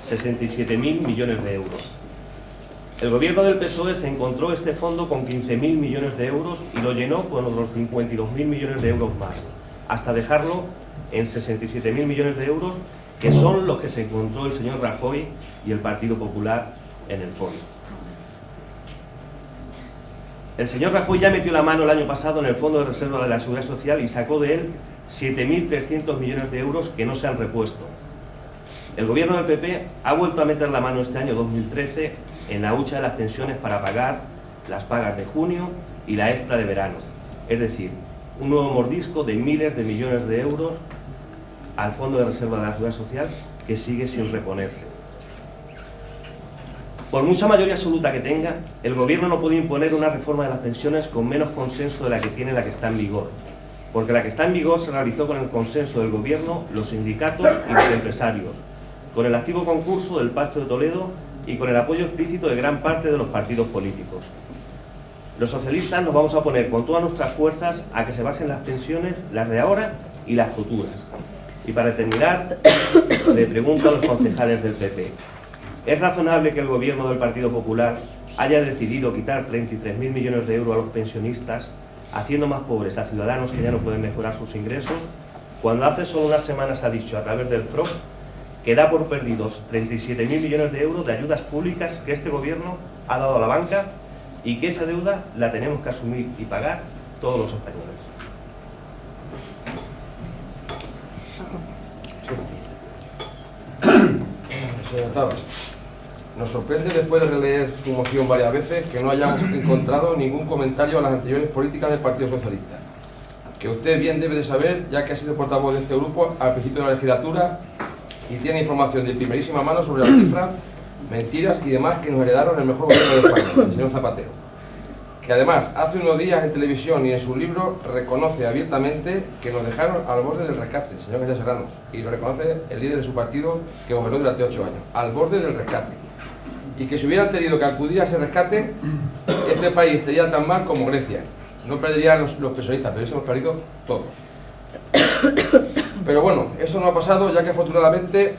67.000 millones de euros. El Gobierno del PSOE se encontró este fondo con 15.000 millones de euros y lo llenó con otros 52.000 millones de euros más, hasta dejarlo en 67.000 millones de euros, que son los que se encontró el señor Rajoy y el Partido Popular en el fondo. El señor Rajoy ya metió la mano el año pasado en el Fondo de Reserva de la Seguridad Social y sacó de él 7.300 millones de euros que no se han repuesto. El Gobierno del PP ha vuelto a meter la mano este año 2013 en la hucha de las pensiones para pagar las pagas de junio y la extra de verano. Es decir, un nuevo mordisco de miles de millones de euros al Fondo de Reserva de la Seguridad Social que sigue sin reponerse. Por mucha mayoría absoluta que tenga, el Gobierno no puede imponer una reforma de las pensiones con menos consenso de la que tiene la que está en vigor, porque la que está en vigor se realizó con el consenso del Gobierno, los sindicatos y los empresarios, con el activo concurso del Pacto de Toledo y con el apoyo explícito de gran parte de los partidos políticos. Los socialistas nos vamos a oponer con todas nuestras fuerzas a que se bajen las pensiones, las de ahora y las futuras. Y para terminar, le pregunto a los concejales del PP, ¿es razonable que el Gobierno del Partido Popular haya decidido quitar 33.000 millones de euros a los pensionistas, haciendo más pobres a ciudadanos que ya no pueden mejorar sus ingresos, cuando hace solo unas semanas ha dicho a través del FROP que da por perdidos 37.000 millones de euros de ayudas públicas que este Gobierno ha dado a la banca y que esa deuda la tenemos que asumir y pagar todos los españoles? Señor Tabas, nos sorprende después de releer su moción varias veces que no hayamos encontrado ningún comentario a las anteriores políticas del Partido Socialista, que usted bien debe de saber, ya que ha sido portavoz de este grupo al principio de la legislatura y tiene información de primerísima mano sobre las cifras, mentiras y demás que nos heredaron el mejor gobierno de España, el señor Zapatero, que además hace unos días en televisión y en su libro reconoce abiertamente que nos dejaron al borde del rescate, el señor García Serrano, y lo reconoce el líder de su partido que gobernó durante 8 años, al borde del rescate, y que si hubieran tenido que acudir a ese rescate, este país estaría tan mal como Grecia. No perderían los pensionistas, pero eso hemos perdido todos. Pero bueno, eso no ha pasado, ya que afortunadamente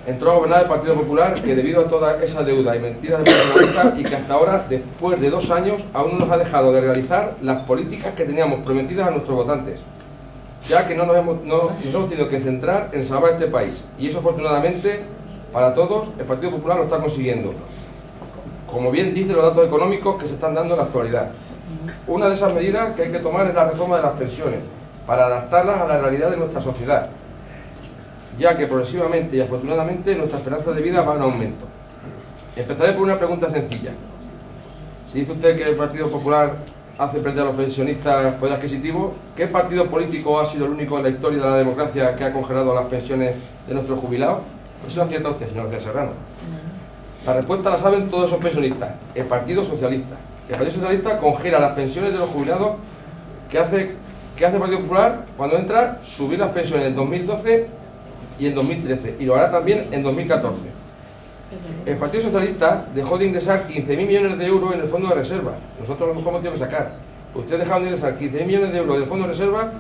entró a gobernar el Partido Popular, que debido a toda esa deuda y mentiras de personalistas, y que hasta ahora, después de 2 años, aún no nos ha dejado de realizar las políticas que teníamos prometidas a nuestros votantes, ya que nos hemos tenido que centrar en salvar este país, y eso afortunadamente para todos el Partido Popular lo está consiguiendo, como bien dicen los datos económicos que se están dando en la actualidad. Una de esas medidas que hay que tomar es la reforma de las pensiones, para adaptarlas a la realidad de nuestra sociedad, ya que progresivamente y afortunadamente nuestra esperanza de vida va en aumento. Empezaré por una pregunta sencilla. Si dice usted que el Partido Popular hace perder a los pensionistas poder adquisitivo, ¿qué partido político ha sido el único en la historia de la democracia que ha congelado las pensiones de nuestros jubilados? Eso lo acierta usted, señor García Serrano. La respuesta la saben todos esos pensionistas, el Partido Socialista. El Partido Socialista congela las pensiones de los jubilados. ¿Qué hace el Partido Popular cuando entra? Subir las pensiones en 2012 y en 2013, y lo hará también en 2014. El Partido Socialista dejó de ingresar 15.000 millones de euros en el Fondo de Reserva. Nosotros lo hemos tenido que sacar. Ustedes dejaron de ingresar 15.000 millones de euros del Fondo de Reserva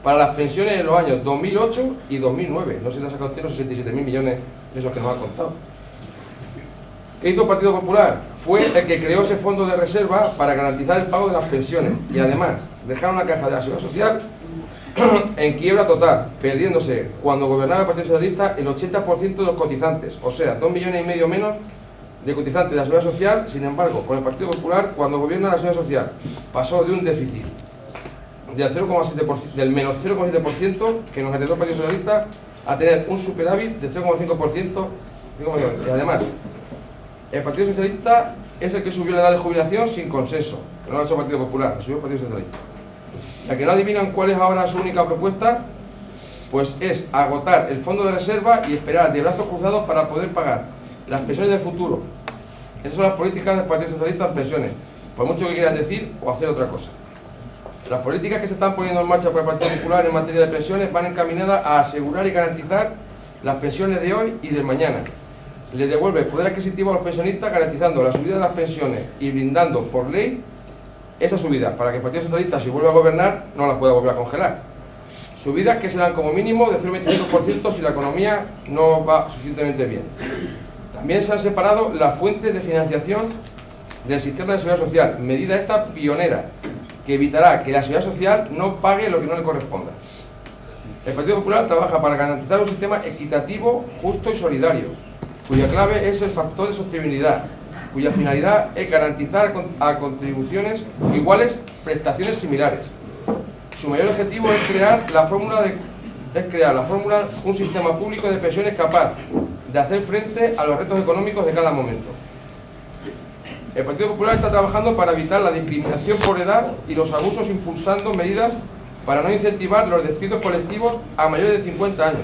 para las pensiones en los años 2008 y 2009. No se le ha sacado usted los 67.000 millones de esos que nos ha contado. ¿Qué hizo el Partido Popular? Fue el que creó ese fondo de reserva para garantizar el pago de las pensiones y además dejaron la caja de la Seguridad Social en quiebra total, perdiéndose cuando gobernaba el Partido Socialista el 80% de los cotizantes, o sea, 2,5 millones menos de cotizantes de la Seguridad Social. Sin embargo, con el Partido Popular, cuando gobierna la Seguridad Social, pasó de un déficit del menos 0,7% que nos heredó el Partido Socialista a tener un superávit del 0,5%. Y además, el Partido Socialista es el que subió la edad de jubilación sin consenso, que no lo ha hecho el Partido Popular, lo subió el Partido Socialista. Ya que no adivinan cuál es ahora su única propuesta, pues es agotar el fondo de reserva y esperar de brazos cruzados para poder pagar las pensiones del futuro. Esas son las políticas del Partido Socialista en pensiones, por mucho que quieran decir o hacer otra cosa. Las políticas que se están poniendo en marcha por el Partido Popular en materia de pensiones van encaminadas a asegurar y garantizar las pensiones de hoy y del mañana. Le devuelve el poder adquisitivo a los pensionistas, garantizando la subida de las pensiones y brindando por ley esa subida para que el Partido Socialista, si vuelve a gobernar, no la pueda volver a congelar. Subidas que serán como mínimo de 0,25% si la economía no va suficientemente bien. También se han separado las fuentes de financiación del sistema de seguridad social, medida esta pionera, que evitará que la seguridad social no pague lo que no le corresponda. El Partido Popular trabaja para garantizar un sistema equitativo, justo y solidario, cuya clave es el factor de sostenibilidad, cuya finalidad es garantizar a contribuciones iguales prestaciones similares. Su mayor objetivo es crear un sistema público de pensiones capaz de hacer frente a los retos económicos de cada momento. El Partido Popular está trabajando para evitar la discriminación por edad y los abusos, impulsando medidas para no incentivar los despidos colectivos a mayores de 50 años.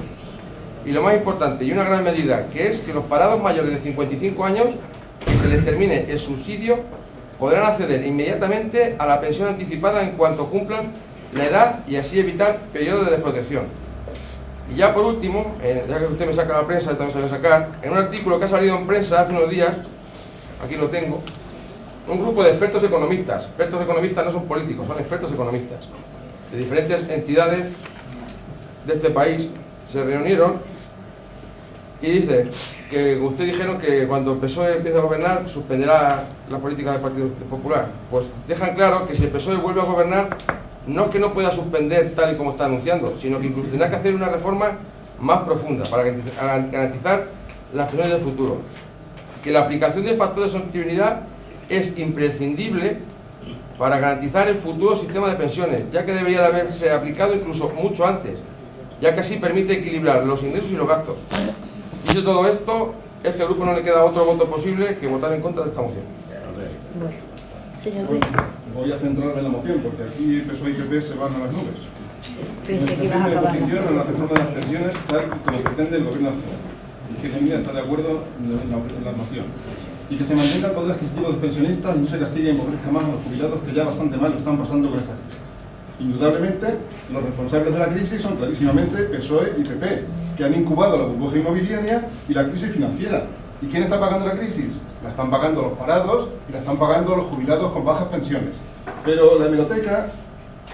Y lo más importante, y una gran medida, que es que los parados mayores de 55 años, que se les termine el subsidio, podrán acceder inmediatamente a la pensión anticipada en cuanto cumplan la edad y así evitar periodos de desprotección. Y ya por último, ya que usted me saca la prensa, yo también se lo voy a sacar, en un artículo que ha salido en prensa hace unos días, aquí lo tengo, un grupo de expertos economistas no son políticos, son expertos economistas, de diferentes entidades de este país, se reunieron y dice que ustedes dijeron que cuando el PSOE empiece a gobernar suspenderá la política del Partido Popular. Pues dejan claro que si el PSOE vuelve a gobernar, no es que no pueda suspender tal y como está anunciando, sino que incluso tendrá que hacer una reforma más profunda para garantizar las pensiones del futuro. Que la aplicación del factor de sostenibilidad es imprescindible para garantizar el futuro sistema de pensiones, ya que debería de haberse aplicado incluso mucho antes, ya que así permite equilibrar los ingresos y los gastos. Dicho todo esto, a este grupo no le queda otro voto posible que votar en contra de esta moción. Voy a centrarme en la moción, porque aquí PSOE y PP se van a las nubes. Pensé que ibas a acabar. Posición en la reforma de las pensiones, tal como pretende el Gobierno actual, y que Comunidad está de acuerdo en la moción. Y que se mantenga el poder adquisitivo de los pensionistas y no se castigue y empobrezca más a los jubilados que ya bastante mal lo están pasando con esta crisis. Indudablemente, los responsables de la crisis son clarísimamente PSOE y PP, que han incubado la burbuja inmobiliaria y la crisis financiera. ¿Y quién está pagando la crisis? La están pagando los parados y la están pagando los jubilados con bajas pensiones. Pero la hemeroteca,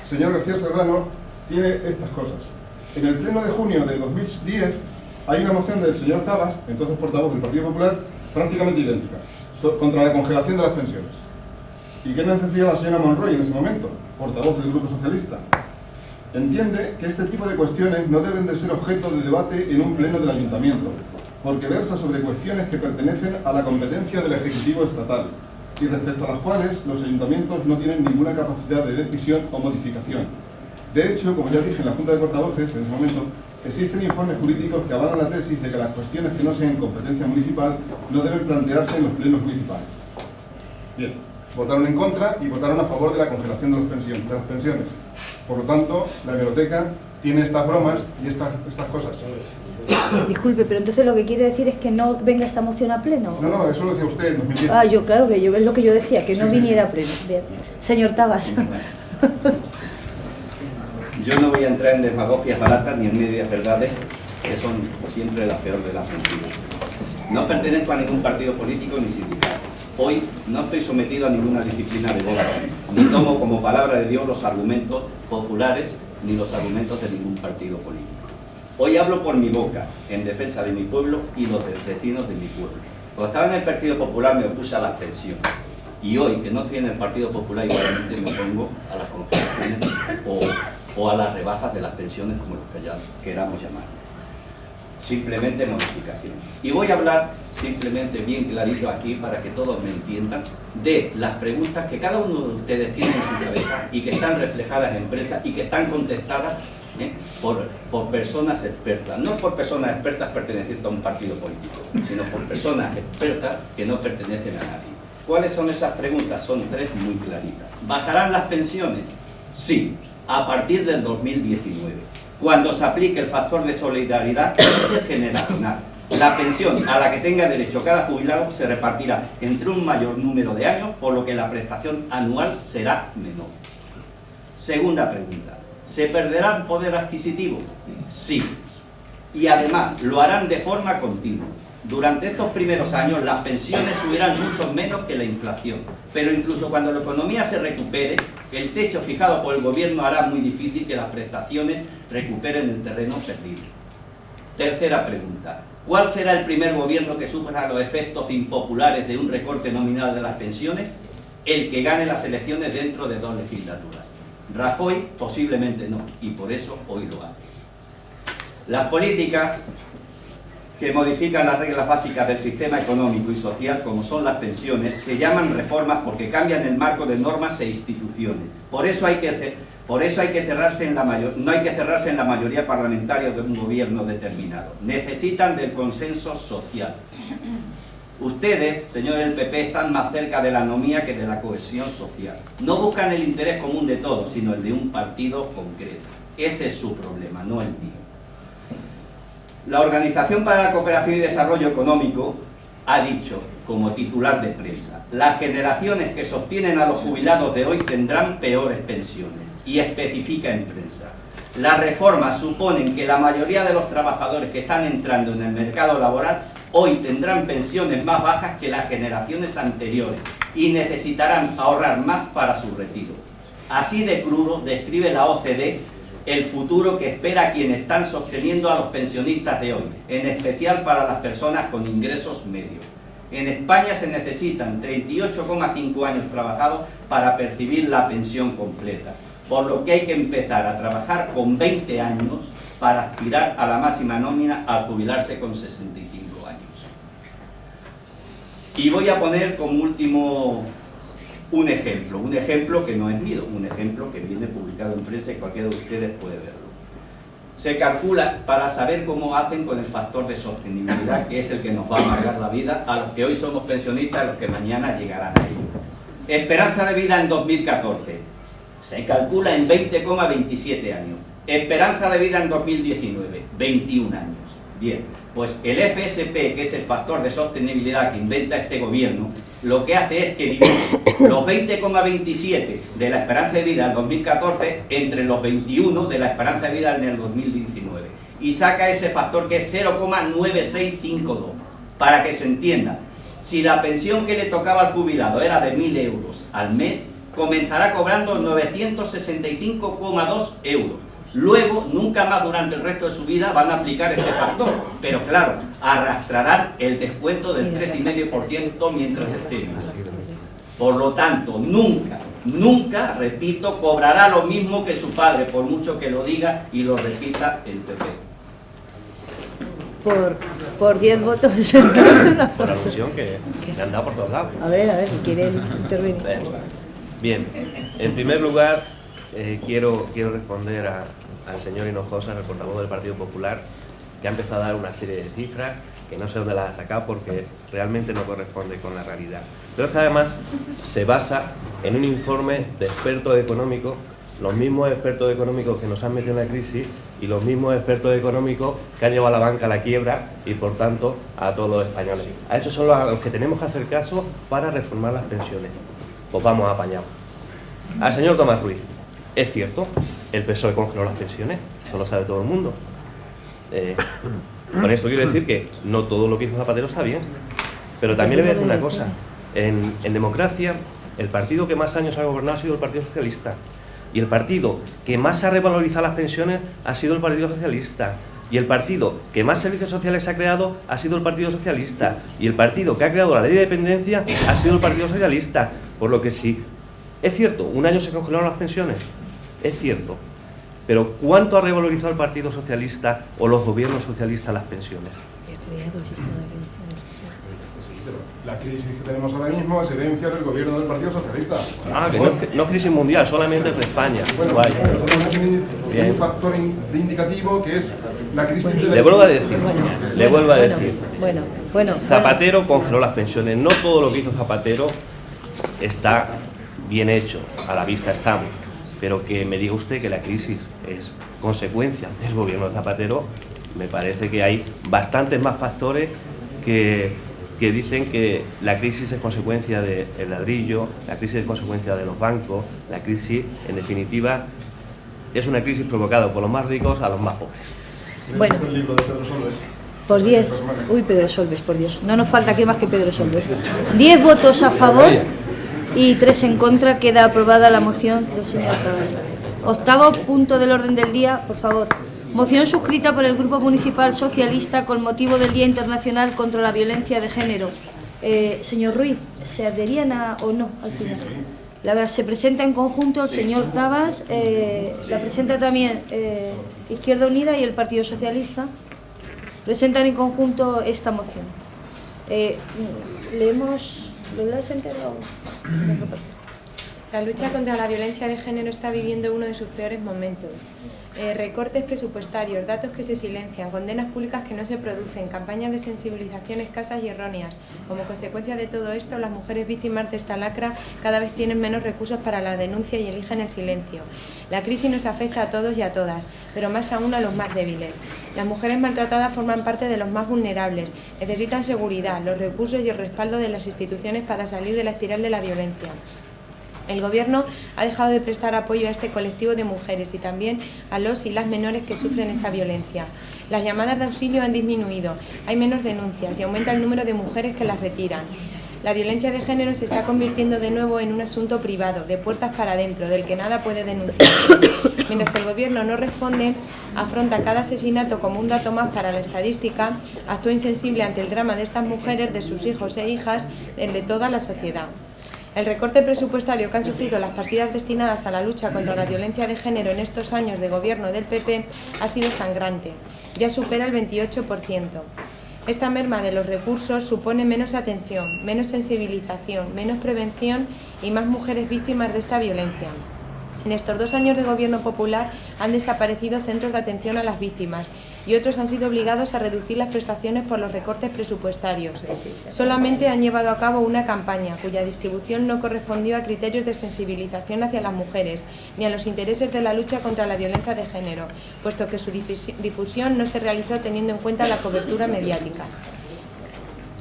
señor García Serrano, tiene estas cosas. En el pleno de junio de 2010 hay una moción del señor Tabas, entonces portavoz del Partido Popular, prácticamente idéntica, contra la congelación de las pensiones. ¿Y qué nos decía la señora Monroy en ese momento, portavoz del Grupo Socialista? Entiende que este tipo de cuestiones no deben de ser objeto de debate en un pleno del Ayuntamiento, porque versa sobre cuestiones que pertenecen a la competencia del Ejecutivo Estatal y respecto a las cuales los ayuntamientos no tienen ninguna capacidad de decisión o modificación. De hecho, como ya dije en la Junta de Portavoces en ese momento, existen informes jurídicos que avalan la tesis de que las cuestiones que no sean competencia municipal no deben plantearse en los plenos municipales. Bien, votaron en contra y votaron a favor de la congelación de las pensiones. Por lo tanto, la hemeroteca tiene estas bromas y estas cosas. Disculpe, pero entonces lo que quiere decir es que no venga esta moción a pleno. No, eso lo decía usted en 2010. Ah, yo claro que yo, es lo que yo decía, que no viniera a pleno. Bien. Señor Tabas. Yo no voy a entrar en demagogias baratas ni en medias verdades, que son siempre la peor de las mentiras. No pertenezco a ningún partido político ni sindical. Hoy no estoy sometido a ninguna disciplina de voto, ni tomo como palabra de Dios los argumentos populares ni los argumentos de ningún partido político. Hoy hablo por mi boca, en defensa de mi pueblo y los vecinos de mi pueblo. Cuando estaba en el Partido Popular me opuse a las pensiones. Y hoy, que no estoy en el Partido Popular, igualmente me opongo a las congelaciones o a las rebajas de las pensiones, como lo que ya queramos llamar. Simplemente modificaciones. Y voy a hablar simplemente bien clarito aquí para que todos me entiendan de las preguntas que cada uno de ustedes tiene en su cabeza y que están reflejadas en prensa y que están contestadas por personas expertas. No por personas expertas pertenecientes a un partido político, sino por personas expertas que no pertenecen a nadie. ¿Cuáles son esas preguntas? Son tres muy claritas. ¿Bajarán las pensiones? Sí, a partir del 2019, cuando se aplique el factor de solidaridad intergeneracional. La pensión a la que tenga derecho cada jubilado se repartirá entre un mayor número de años, por lo que la prestación anual será menor. Segunda pregunta, ¿se perderá el poder adquisitivo? Sí, y además lo harán de forma continua. Durante estos primeros años las pensiones subirán mucho menos que la inflación, pero incluso cuando la economía se recupere, el techo fijado por el gobierno hará muy difícil que las prestaciones recuperen el terreno perdido. Tercera pregunta, ¿cuál será el primer gobierno que sufra los efectos impopulares de un recorte nominal de las pensiones? El que gane las elecciones dentro de 2 legislaturas. Rajoy posiblemente no, y por eso hoy lo hace. Las políticas que modifican las reglas básicas del sistema económico y social, como son las pensiones, se llaman reformas porque cambian el marco de normas e instituciones. Por eso hay que cerrarse en no hay que cerrarse en la mayoría parlamentaria de un gobierno determinado. Necesitan del consenso social. Ustedes, señores del PP, están más cerca de la anomía que de la cohesión social. No buscan el interés común de todos, sino el de un partido concreto. Ese es su problema, no el mío. La Organización para la Cooperación y Desarrollo Económico ha dicho, como titular de prensa, las generaciones que sostienen a los jubilados de hoy tendrán peores pensiones, y especifica en prensa. Las reformas suponen que la mayoría de los trabajadores que están entrando en el mercado laboral hoy tendrán pensiones más bajas que las generaciones anteriores y necesitarán ahorrar más para su retiro. Así de crudo describe la OCDE el futuro que espera a quienes están sosteniendo a los pensionistas de hoy, en especial para las personas con ingresos medios. En España se necesitan 38,5 años trabajados para percibir la pensión completa, por lo que hay que empezar a trabajar con 20 años para aspirar a la máxima nómina al jubilarse con 65 años. Y voy a poner como último un ejemplo que no es mío, un ejemplo que viene publicado en prensa y cualquiera de ustedes puede verlo. Se calcula, para saber cómo hacen con el factor de sostenibilidad, que es el que nos va a amargar la vida a los que hoy somos pensionistas, a los que mañana llegarán ahí. Esperanza de vida en 2014, se calcula en 20,27 años. Esperanza de vida en 2019, 21 años. Bien, pues el FSP, que es el factor de sostenibilidad que inventa este gobierno, lo que hace es que divide los 20,27 de la esperanza de vida en 2014 entre los 21 de la esperanza de vida en el 2019 y saca ese factor que es 0,9652. Para que se entienda, si la pensión que le tocaba al jubilado era de 1.000 euros al mes, comenzará cobrando 965,2 euros. Luego, nunca más durante el resto de su vida van a aplicar este factor, pero claro, arrastrarán el descuento del 3,5% mientras esté vivo. Por lo tanto, nunca, repito, cobrará lo mismo que su padre, por mucho que lo diga y lo repita el PP. Por 10 votos. Por alusión que me han dado por todos lados. A ver, si quieren intervenir. Bien, en primer lugar, quiero responder al señor Hinojosa, el portavoz del Partido Popular, que ha empezado a dar una serie de cifras que no sé dónde las ha sacado porque realmente no corresponde con la realidad. Pero es que además se basa en un informe de expertos económicos, los mismos expertos económicos que nos han metido en la crisis y los mismos expertos económicos que han llevado a la banca a la quiebra y por tanto a todos los españoles. A esos son los que tenemos que hacer caso para reformar las pensiones. Pues vamos a apañar. Al señor Tomás Ruiz, es cierto, el PSOE congeló las pensiones, eso lo sabe todo el mundo. Con esto quiero decir que no todo lo que hizo Zapatero está bien, pero también le voy a decir una cosa. En democracia, el partido que más años ha gobernado ha sido el Partido Socialista, y el partido que más ha revalorizado las pensiones ha sido el Partido Socialista. Y el partido que más servicios sociales ha creado ha sido el Partido Socialista. Y el partido que ha creado la ley de dependencia ha sido el Partido Socialista. Por lo que sí, es cierto, un año se congelaron las pensiones, es cierto. Pero ¿cuánto ha revalorizado el Partido Socialista o los gobiernos socialistas las pensiones? La crisis que tenemos ahora mismo es herencia del gobierno del Partido Socialista. Que no es crisis mundial, solamente es de España. Bueno, un factor indicativo que es la crisis de la... Le vuelvo a decir, Bueno. Zapatero congeló las pensiones. No todo lo que hizo Zapatero está bien hecho, a la vista estamos. Pero que me diga usted que la crisis es consecuencia del gobierno de Zapatero, me parece que hay bastantes más factores que dicen que la crisis es consecuencia del ladrillo, la crisis es consecuencia de los bancos, la crisis, en definitiva, es una crisis provocada por los más ricos a los más pobres. Bueno, el libro de Pedro Solbes. por 10. Uy, Pedro Solbes, por Dios. No nos falta que más que Pedro Solbes. 10 votos a favor y 3 en contra. Queda aprobada la moción del señor Tabas. Octavo punto del orden del día, por favor. Moción suscrita por el Grupo Municipal Socialista con motivo del Día Internacional contra la Violencia de Género. Señor Ruiz, ¿se adherían o no al final? Se presenta en conjunto el señor Tabas, la presenta también Izquierda Unida y el Partido Socialista. Presentan en conjunto esta moción. Leemos... ¿Lo lees entero? La lucha contra la violencia de género está viviendo uno de sus peores momentos. Recortes presupuestarios, datos que se silencian, condenas públicas que no se producen, campañas de sensibilización escasas y erróneas. Como consecuencia de todo esto, las mujeres víctimas de esta lacra cada vez tienen menos recursos para la denuncia y eligen el silencio. La crisis nos afecta a todos y a todas, pero más aún a los más débiles. Las mujeres maltratadas forman parte de los más vulnerables, necesitan seguridad, los recursos y el respaldo de las instituciones para salir de la espiral de la violencia. El Gobierno ha dejado de prestar apoyo a este colectivo de mujeres y también a los y las menores que sufren esa violencia. Las llamadas de auxilio han disminuido, hay menos denuncias y aumenta el número de mujeres que las retiran. La violencia de género se está convirtiendo de nuevo en un asunto privado, de puertas para adentro, del que nada puede denunciarse. Mientras el Gobierno no responde, afronta cada asesinato como un dato más para la estadística, actúa insensible ante el drama de estas mujeres, de sus hijos e hijas, el de toda la sociedad. El recorte presupuestario que han sufrido las partidas destinadas a la lucha contra la violencia de género en estos años de gobierno del PP ha sido sangrante, ya supera el 28%. Esta merma de los recursos supone menos atención, menos sensibilización, menos prevención y más mujeres víctimas de esta violencia. En estos 2 años de gobierno popular han desaparecido centros de atención a las víctimas y otros han sido obligados a reducir las prestaciones por los recortes presupuestarios. Solamente han llevado a cabo una campaña cuya distribución no correspondió a criterios de sensibilización hacia las mujeres ni a los intereses de la lucha contra la violencia de género, puesto que su difusión no se realizó teniendo en cuenta la cobertura mediática.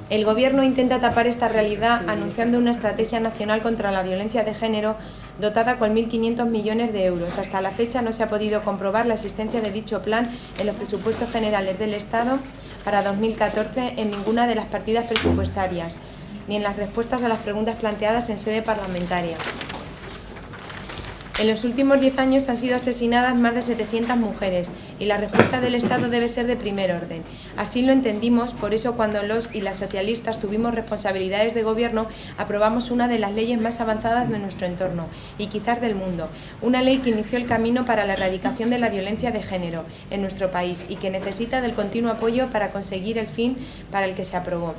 El Gobierno intenta tapar esta realidad anunciando una estrategia nacional contra la violencia de género dotada con 1.500 millones de euros. Hasta la fecha no se ha podido comprobar la existencia de dicho plan en los presupuestos generales del Estado para 2014 en ninguna de las partidas presupuestarias, ni en las respuestas a las preguntas planteadas en sede parlamentaria. En los últimos 10 años han sido asesinadas más de 700 mujeres y la respuesta del Estado debe ser de primer orden. Así lo entendimos, por eso cuando los y las socialistas tuvimos responsabilidades de gobierno, aprobamos una de las leyes más avanzadas de nuestro entorno y quizás del mundo. Una ley que inició el camino para la erradicación de la violencia de género en nuestro país y que necesita del continuo apoyo para conseguir el fin para el que se aprobó.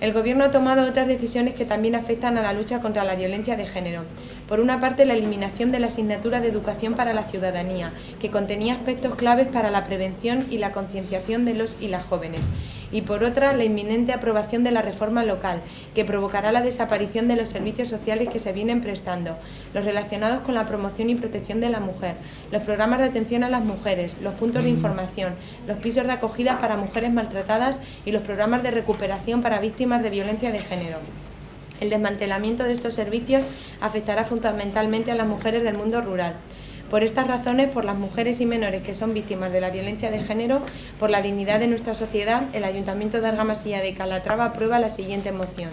El Gobierno ha tomado otras decisiones que también afectan a la lucha contra la violencia de género. Por una parte, la eliminación de la asignatura de Educación para la Ciudadanía, que contenía aspectos claves para la prevención y la concienciación de los y las jóvenes. Y por otra, la inminente aprobación de la reforma local, que provocará la desaparición de los servicios sociales que se vienen prestando, los relacionados con la promoción y protección de la mujer, los programas de atención a las mujeres, los puntos de información, los pisos de acogida para mujeres maltratadas y los programas de recuperación para víctimas de violencia de género. El desmantelamiento de estos servicios afectará fundamentalmente a las mujeres del mundo rural. Por estas razones, por las mujeres y menores que son víctimas de la violencia de género, por la dignidad de nuestra sociedad, el Ayuntamiento de Argamasilla de Calatrava aprueba la siguiente moción.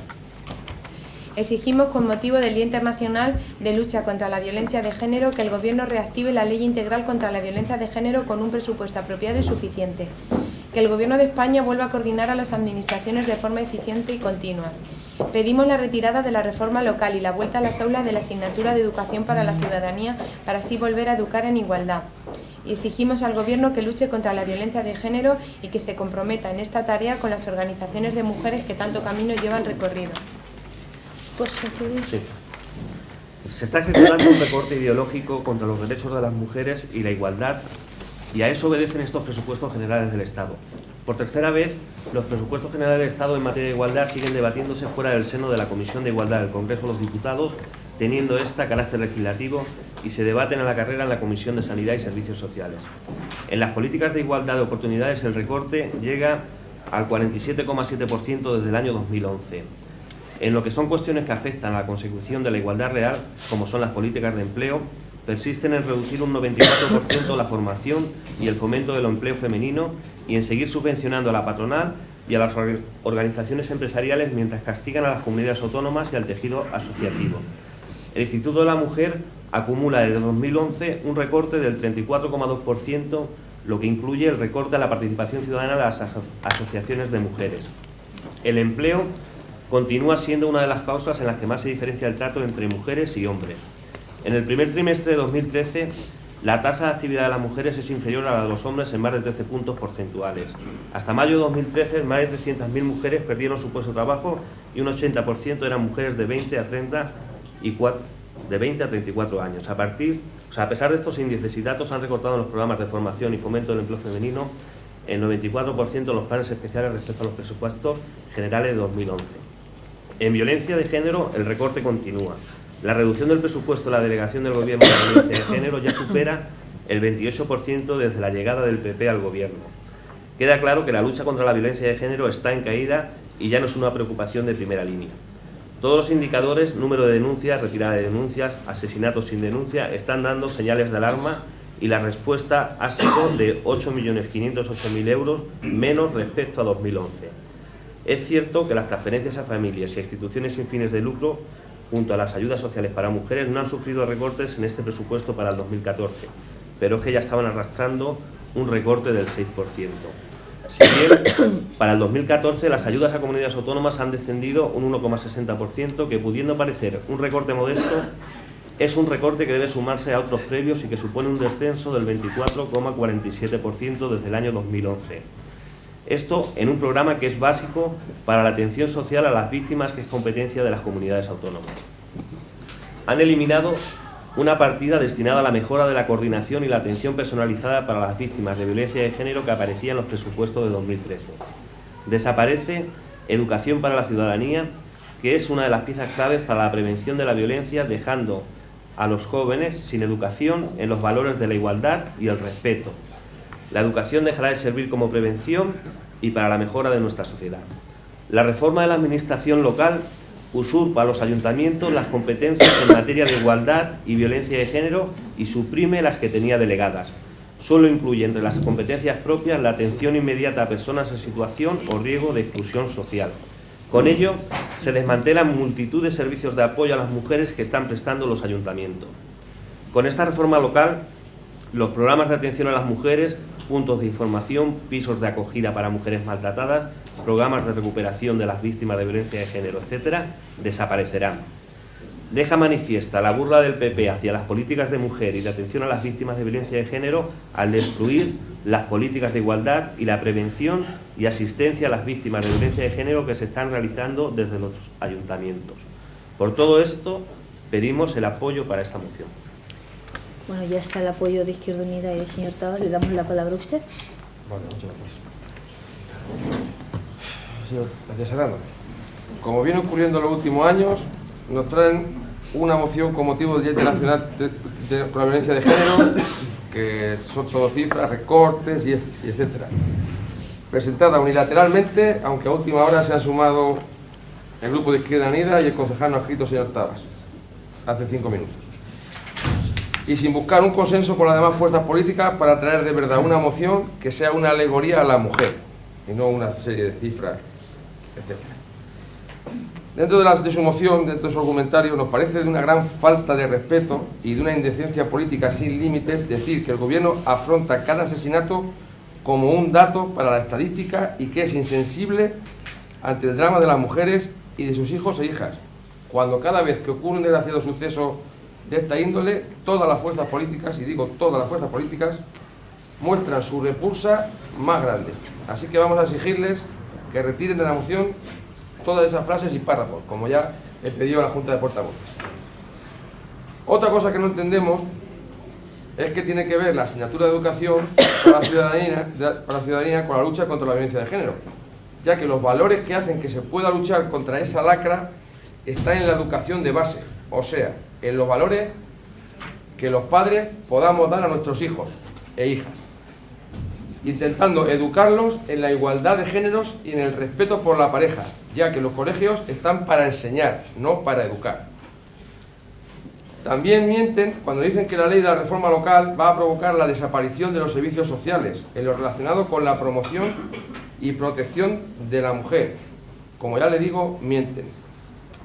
Exigimos, con motivo del Día Internacional de Lucha contra la Violencia de Género, que el Gobierno reactive la Ley Integral contra la Violencia de Género con un presupuesto apropiado y suficiente. Que el Gobierno de España vuelva a coordinar a las administraciones de forma eficiente y continua. Pedimos la retirada de la reforma local y la vuelta a las aulas de la asignatura de Educación para la Ciudadanía, para así volver a educar en igualdad. Y exigimos al Gobierno que luche contra la violencia de género y que se comprometa en esta tarea con las organizaciones de mujeres que tanto camino llevan recorrido. Sí. Se está ejecutando un recorte ideológico contra los derechos de las mujeres y la igualdad, y a eso obedecen estos presupuestos generales del Estado. Por tercera vez, los presupuestos generales del Estado en materia de igualdad siguen debatiéndose fuera del seno de la Comisión de Igualdad del Congreso de los Diputados, teniendo esta carácter legislativo, y se debaten a la carrera en la Comisión de Sanidad y Servicios Sociales. En las políticas de igualdad de oportunidades, el recorte llega al 47,7% desde el año 2011. En lo que son cuestiones que afectan a la consecución de la igualdad real, como son las políticas de empleo, persisten en reducir un 94% la formación y el fomento del empleo femenino, y en seguir subvencionando a la patronal y a las organizaciones empresariales, mientras castigan a las comunidades autónomas y al tejido asociativo. El Instituto de la Mujer acumula desde 2011 un recorte del 34,2%, lo que incluye el recorte a la participación ciudadana de las asociaciones de mujeres. El empleo continúa siendo una de las causas en las que más se diferencia el trato entre mujeres y hombres. En el primer trimestre de 2013, la tasa de actividad de las mujeres es inferior a la de los hombres en más de 13 puntos porcentuales. Hasta mayo de 2013, más de 300.000 mujeres perdieron su puesto de trabajo y un 80% eran mujeres de 20 a 34 años. A pesar de estos índices y datos, han recortado en los programas de formación y fomento del empleo femenino el 94% de los planes especiales respecto a los presupuestos generales de 2011. En violencia de género, el recorte continúa. La reducción del presupuesto de la Delegación del Gobierno de Violencia de Género ya supera el 28% desde la llegada del PP al Gobierno. Queda claro que la lucha contra la violencia de género está en caída y ya no es una preocupación de primera línea. Todos los indicadores, número de denuncias, retirada de denuncias, asesinatos sin denuncia, están dando señales de alarma, y la respuesta ha sido de 8.508.000 euros menos respecto a 2011. Es cierto que las transferencias a familias y a instituciones sin fines de lucro, junto a las ayudas sociales para mujeres, no han sufrido recortes en este presupuesto para el 2014, pero es que ya estaban arrastrando un recorte del 6%. Si bien para el 2014 las ayudas a comunidades autónomas han descendido un 1,60%, que pudiendo parecer un recorte modesto, es un recorte que debe sumarse a otros previos y que supone un descenso del 24,47% desde el año 2011. Esto en un programa que es básico para la atención social a las víctimas, que es competencia de las comunidades autónomas. Han eliminado una partida destinada a la mejora de la coordinación y la atención personalizada para las víctimas de violencia de género, que aparecía en los presupuestos de 2013. Desaparece Educación para la Ciudadanía, que es una de las piezas claves para la prevención de la violencia, dejando a los jóvenes sin educación en los valores de la igualdad y el respeto. La educación dejará de servir como prevención y para la mejora de nuestra sociedad. La reforma de la administración local usurpa a los ayuntamientos las competencias en materia de igualdad y violencia de género y suprime las que tenía delegadas. Solo incluye entre las competencias propias la atención inmediata a personas en situación o riesgo de exclusión social. Con ello, se desmantelan multitud de servicios de apoyo a las mujeres que están prestando los ayuntamientos. Con esta reforma local, los programas de atención a las mujeres, puntos de información, pisos de acogida para mujeres maltratadas, programas de recuperación de las víctimas de violencia de género, etc., desaparecerán. Deja manifiesta la burla del PP hacia las políticas de mujer y de atención a las víctimas de violencia de género al destruir las políticas de igualdad y la prevención y asistencia a las víctimas de violencia de género que se están realizando desde los ayuntamientos. Por todo esto, pedimos el apoyo para esta moción. Bueno, ya está el apoyo de Izquierda Unida y del señor Tabas. Le damos la palabra a usted. Bueno, muchas gracias. Señor, gracias, Serrano. Como viene ocurriendo en los últimos años, nos traen una moción con motivo del Día Internacional por la Violencia de Género, que son todo cifras, recortes y etcétera. Presentada unilateralmente, aunque a última hora se han sumado el grupo de Izquierda Unida y el concejal no adscrito, señor Tabas, hace 5 minutos. Y sin buscar un consenso con las demás fuerzas políticas para traer de verdad una moción que sea una alegoría a la mujer y no una serie de cifras, etcétera. Dentro de su moción, dentro de su argumentario, nos parece de una gran falta de respeto y de una indecencia política sin límites decir que el gobierno afronta cada asesinato como un dato para la estadística y que es insensible ante el drama de las mujeres y de sus hijos e hijas, cuando cada vez que ocurre un desgraciado suceso de esta índole, todas las fuerzas políticas, y digo todas las fuerzas políticas, muestran su repulsa más grande. Así que vamos a exigirles que retiren de la moción todas esas frases y párrafos, como ya he pedido a la Junta de Portavoces. Otra cosa que no entendemos es que tiene que ver la asignatura de educación para la ciudadanía con la lucha contra la violencia de género, ya que los valores que hacen que se pueda luchar contra esa lacra están en la educación de base, o sea, en los valores que los padres podamos dar a nuestros hijos e hijas, intentando educarlos en la igualdad de géneros y en el respeto por la pareja, ya que los colegios están para enseñar, no para educar. También mienten cuando dicen que la ley de la reforma local va a provocar la desaparición de los servicios sociales en lo relacionado con la promoción y protección de la mujer. Como ya le digo, mienten,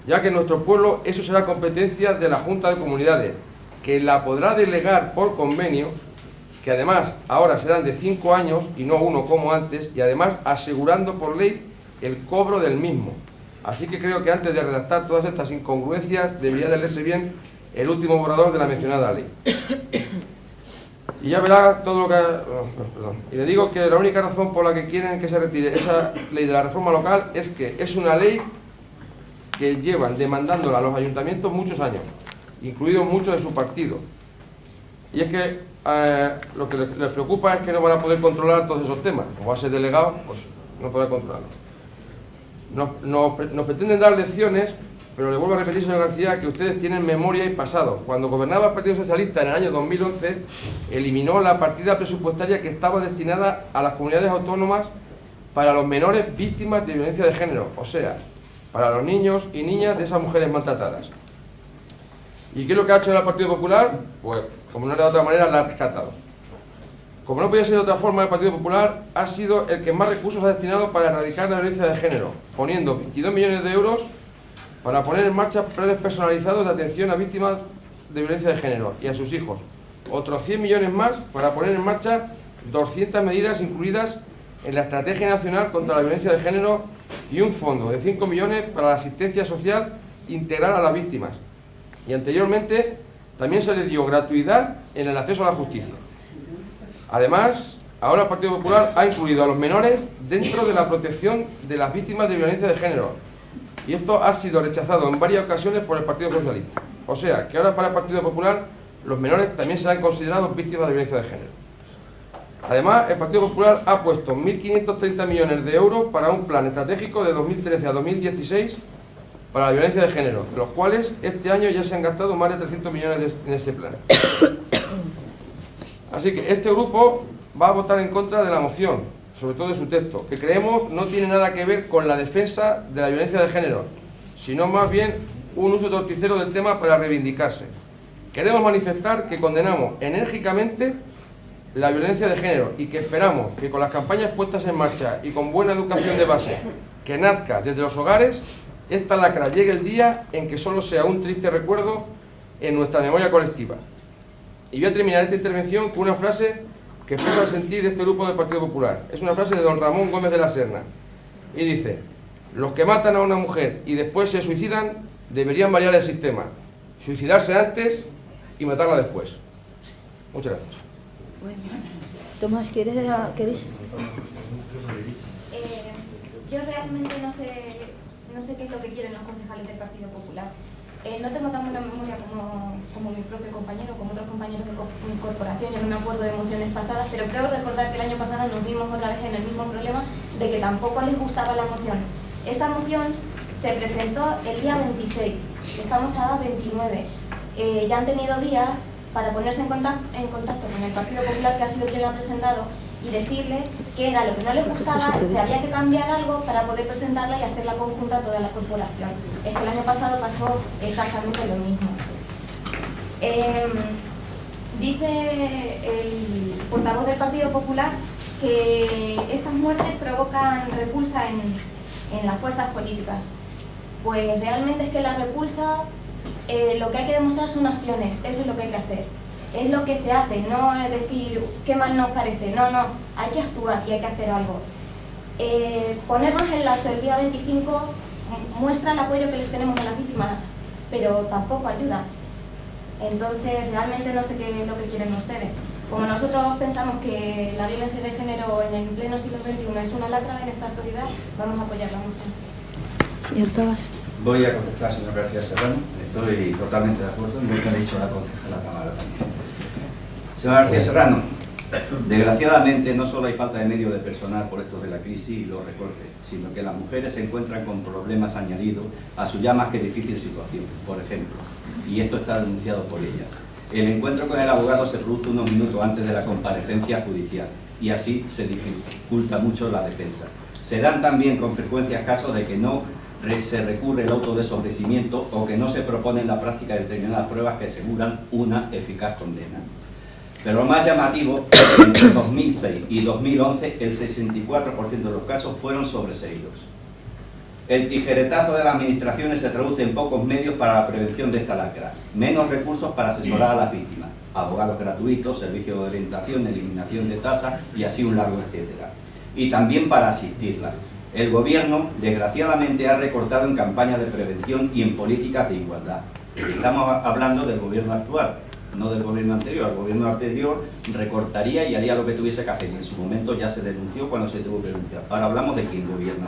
ya que en nuestro pueblo eso será competencia de la Junta de Comunidades, que la podrá delegar por convenio, que además ahora serán de 5 años y no 1 como antes, y además asegurando por ley el cobro del mismo. Así que creo que antes de redactar todas estas incongruencias debería de leerse bien el último borrador de la mencionada ley. Y ya verá todo lo que... perdón. Y le digo que la única razón por la que quieren que se retire esa ley de la reforma local es que es una ley que llevan demandándola a los ayuntamientos muchos años, incluidos muchos de su partido. Y es que lo que les preocupa es que no van a poder controlar todos esos temas. Como va a ser delegado, pues no podrá controlarlos. Nos pretenden dar lecciones, pero le vuelvo a repetir, señor García, que ustedes tienen memoria y pasado. Cuando gobernaba el Partido Socialista en el año 2011, eliminó la partida presupuestaria que estaba destinada a las comunidades autónomas para los menores víctimas de violencia de género, o sea, para los niños y niñas de esas mujeres maltratadas. ¿Y qué es lo que ha hecho el Partido Popular? Pues, como no era de otra manera, la ha rescatado. Como no podía ser de otra forma, el Partido Popular ha sido el que más recursos ha destinado para erradicar la violencia de género, poniendo 22 millones de euros para poner en marcha planes personalizados de atención a víctimas de violencia de género y a sus hijos. Otros 100 millones más para poner en marcha 200 medidas incluidas en la Estrategia Nacional contra la Violencia de Género y un fondo de 5 millones para la asistencia social integral a las víctimas. Y anteriormente también se le dio gratuidad en el acceso a la justicia. Además, ahora el Partido Popular ha incluido a los menores dentro de la protección de las víctimas de violencia de género. Y esto ha sido rechazado en varias ocasiones por el Partido Socialista. O sea, que ahora para el Partido Popular los menores también serán considerados víctimas de violencia de género. Además, el Partido Popular ha puesto 1.530 millones de euros para un plan estratégico de 2013 a 2016 para la violencia de género, de los cuales este año ya se han gastado más de 300 millones en ese plan. Así que este grupo va a votar en contra de la moción, sobre todo de su texto, que creemos no tiene nada que ver con la defensa de la violencia de género, sino más bien un uso torticero del tema para reivindicarse. Queremos manifestar que condenamos enérgicamente la violencia de género y que esperamos que con las campañas puestas en marcha y con buena educación de base que nazca desde los hogares, esta lacra llegue el día en que solo sea un triste recuerdo en nuestra memoria colectiva. Y voy a terminar esta intervención con una frase que expresa el sentir de este grupo del Partido Popular. Es una frase de don Ramón Gómez de la Serna. Y dice: los que matan a una mujer y después se suicidan deberían variar el sistema. Suicidarse antes y matarla después. Muchas gracias. Bueno, Tomás, ¿queréis? Yo realmente no sé qué es lo que quieren los concejales del Partido Popular. No tengo tan buena memoria como mi propio compañero, como otros compañeros de corporación. Yo no me acuerdo de mociones pasadas, pero creo recordar que el año pasado nos vimos otra vez en el mismo problema de que tampoco les gustaba la moción. Esta moción se presentó el día 26, estamos a 29. Ya han tenido días para ponerse en contacto con el Partido Popular, que ha sido quien la ha presentado, y decirle qué era lo que no les gustaba, si había que cambiar algo para poder presentarla y hacerla conjunta a toda la corporación. Es que el año pasado pasó exactamente lo mismo. Dice el portavoz del Partido Popular que estas muertes provocan repulsa en las fuerzas políticas. Pues realmente es que la repulsa, lo que hay que demostrar son acciones, eso es lo que hay que hacer. Es lo que se hace, no es decir qué mal nos parece, no, hay que actuar y hay que hacer algo. Ponernos el lazo el día 25 muestra el apoyo que les tenemos a las víctimas, pero tampoco ayuda. Entonces realmente no sé qué es lo que quieren ustedes. Como nosotros pensamos que la violencia de género en el pleno siglo XXI es una lacra en esta sociedad, vamos a apoyar la moción. Señor Tabas. Voy a contestar, señor García Serrano. Estoy totalmente de acuerdo en lo que ha dicho la concejala Tamara también. Señor García Serrano, desgraciadamente no solo hay falta de medios de personal por esto de la crisis y los recortes, sino que las mujeres se encuentran con problemas añadidos a su ya más que difícil situación. Por ejemplo, y esto está denunciado por ellas, el encuentro con el abogado se produce unos minutos antes de la comparecencia judicial y así se dificulta mucho la defensa. Se dan también con frecuencia casos de que no se recurre el auto de sobreseimiento o que no se propone en la práctica determinadas pruebas que aseguran una eficaz condena. Pero lo más llamativo es que entre 2006 y 2011 el 64% de los casos fueron sobreseídos. El tijeretazo de las administraciones se traduce en pocos medios para la prevención de esta lacra, menos recursos para asesorar a las víctimas, abogados gratuitos, servicios de orientación, eliminación de tasas y así un largo etcétera. Y también para asistirlas. El gobierno, desgraciadamente, ha recortado en campañas de prevención y en políticas de igualdad. Estamos hablando del gobierno actual, no del gobierno anterior. El gobierno anterior recortaría y haría lo que tuviese que hacer. Y en su momento ya se denunció cuando se tuvo que denunciar. Ahora hablamos de quien gobierna.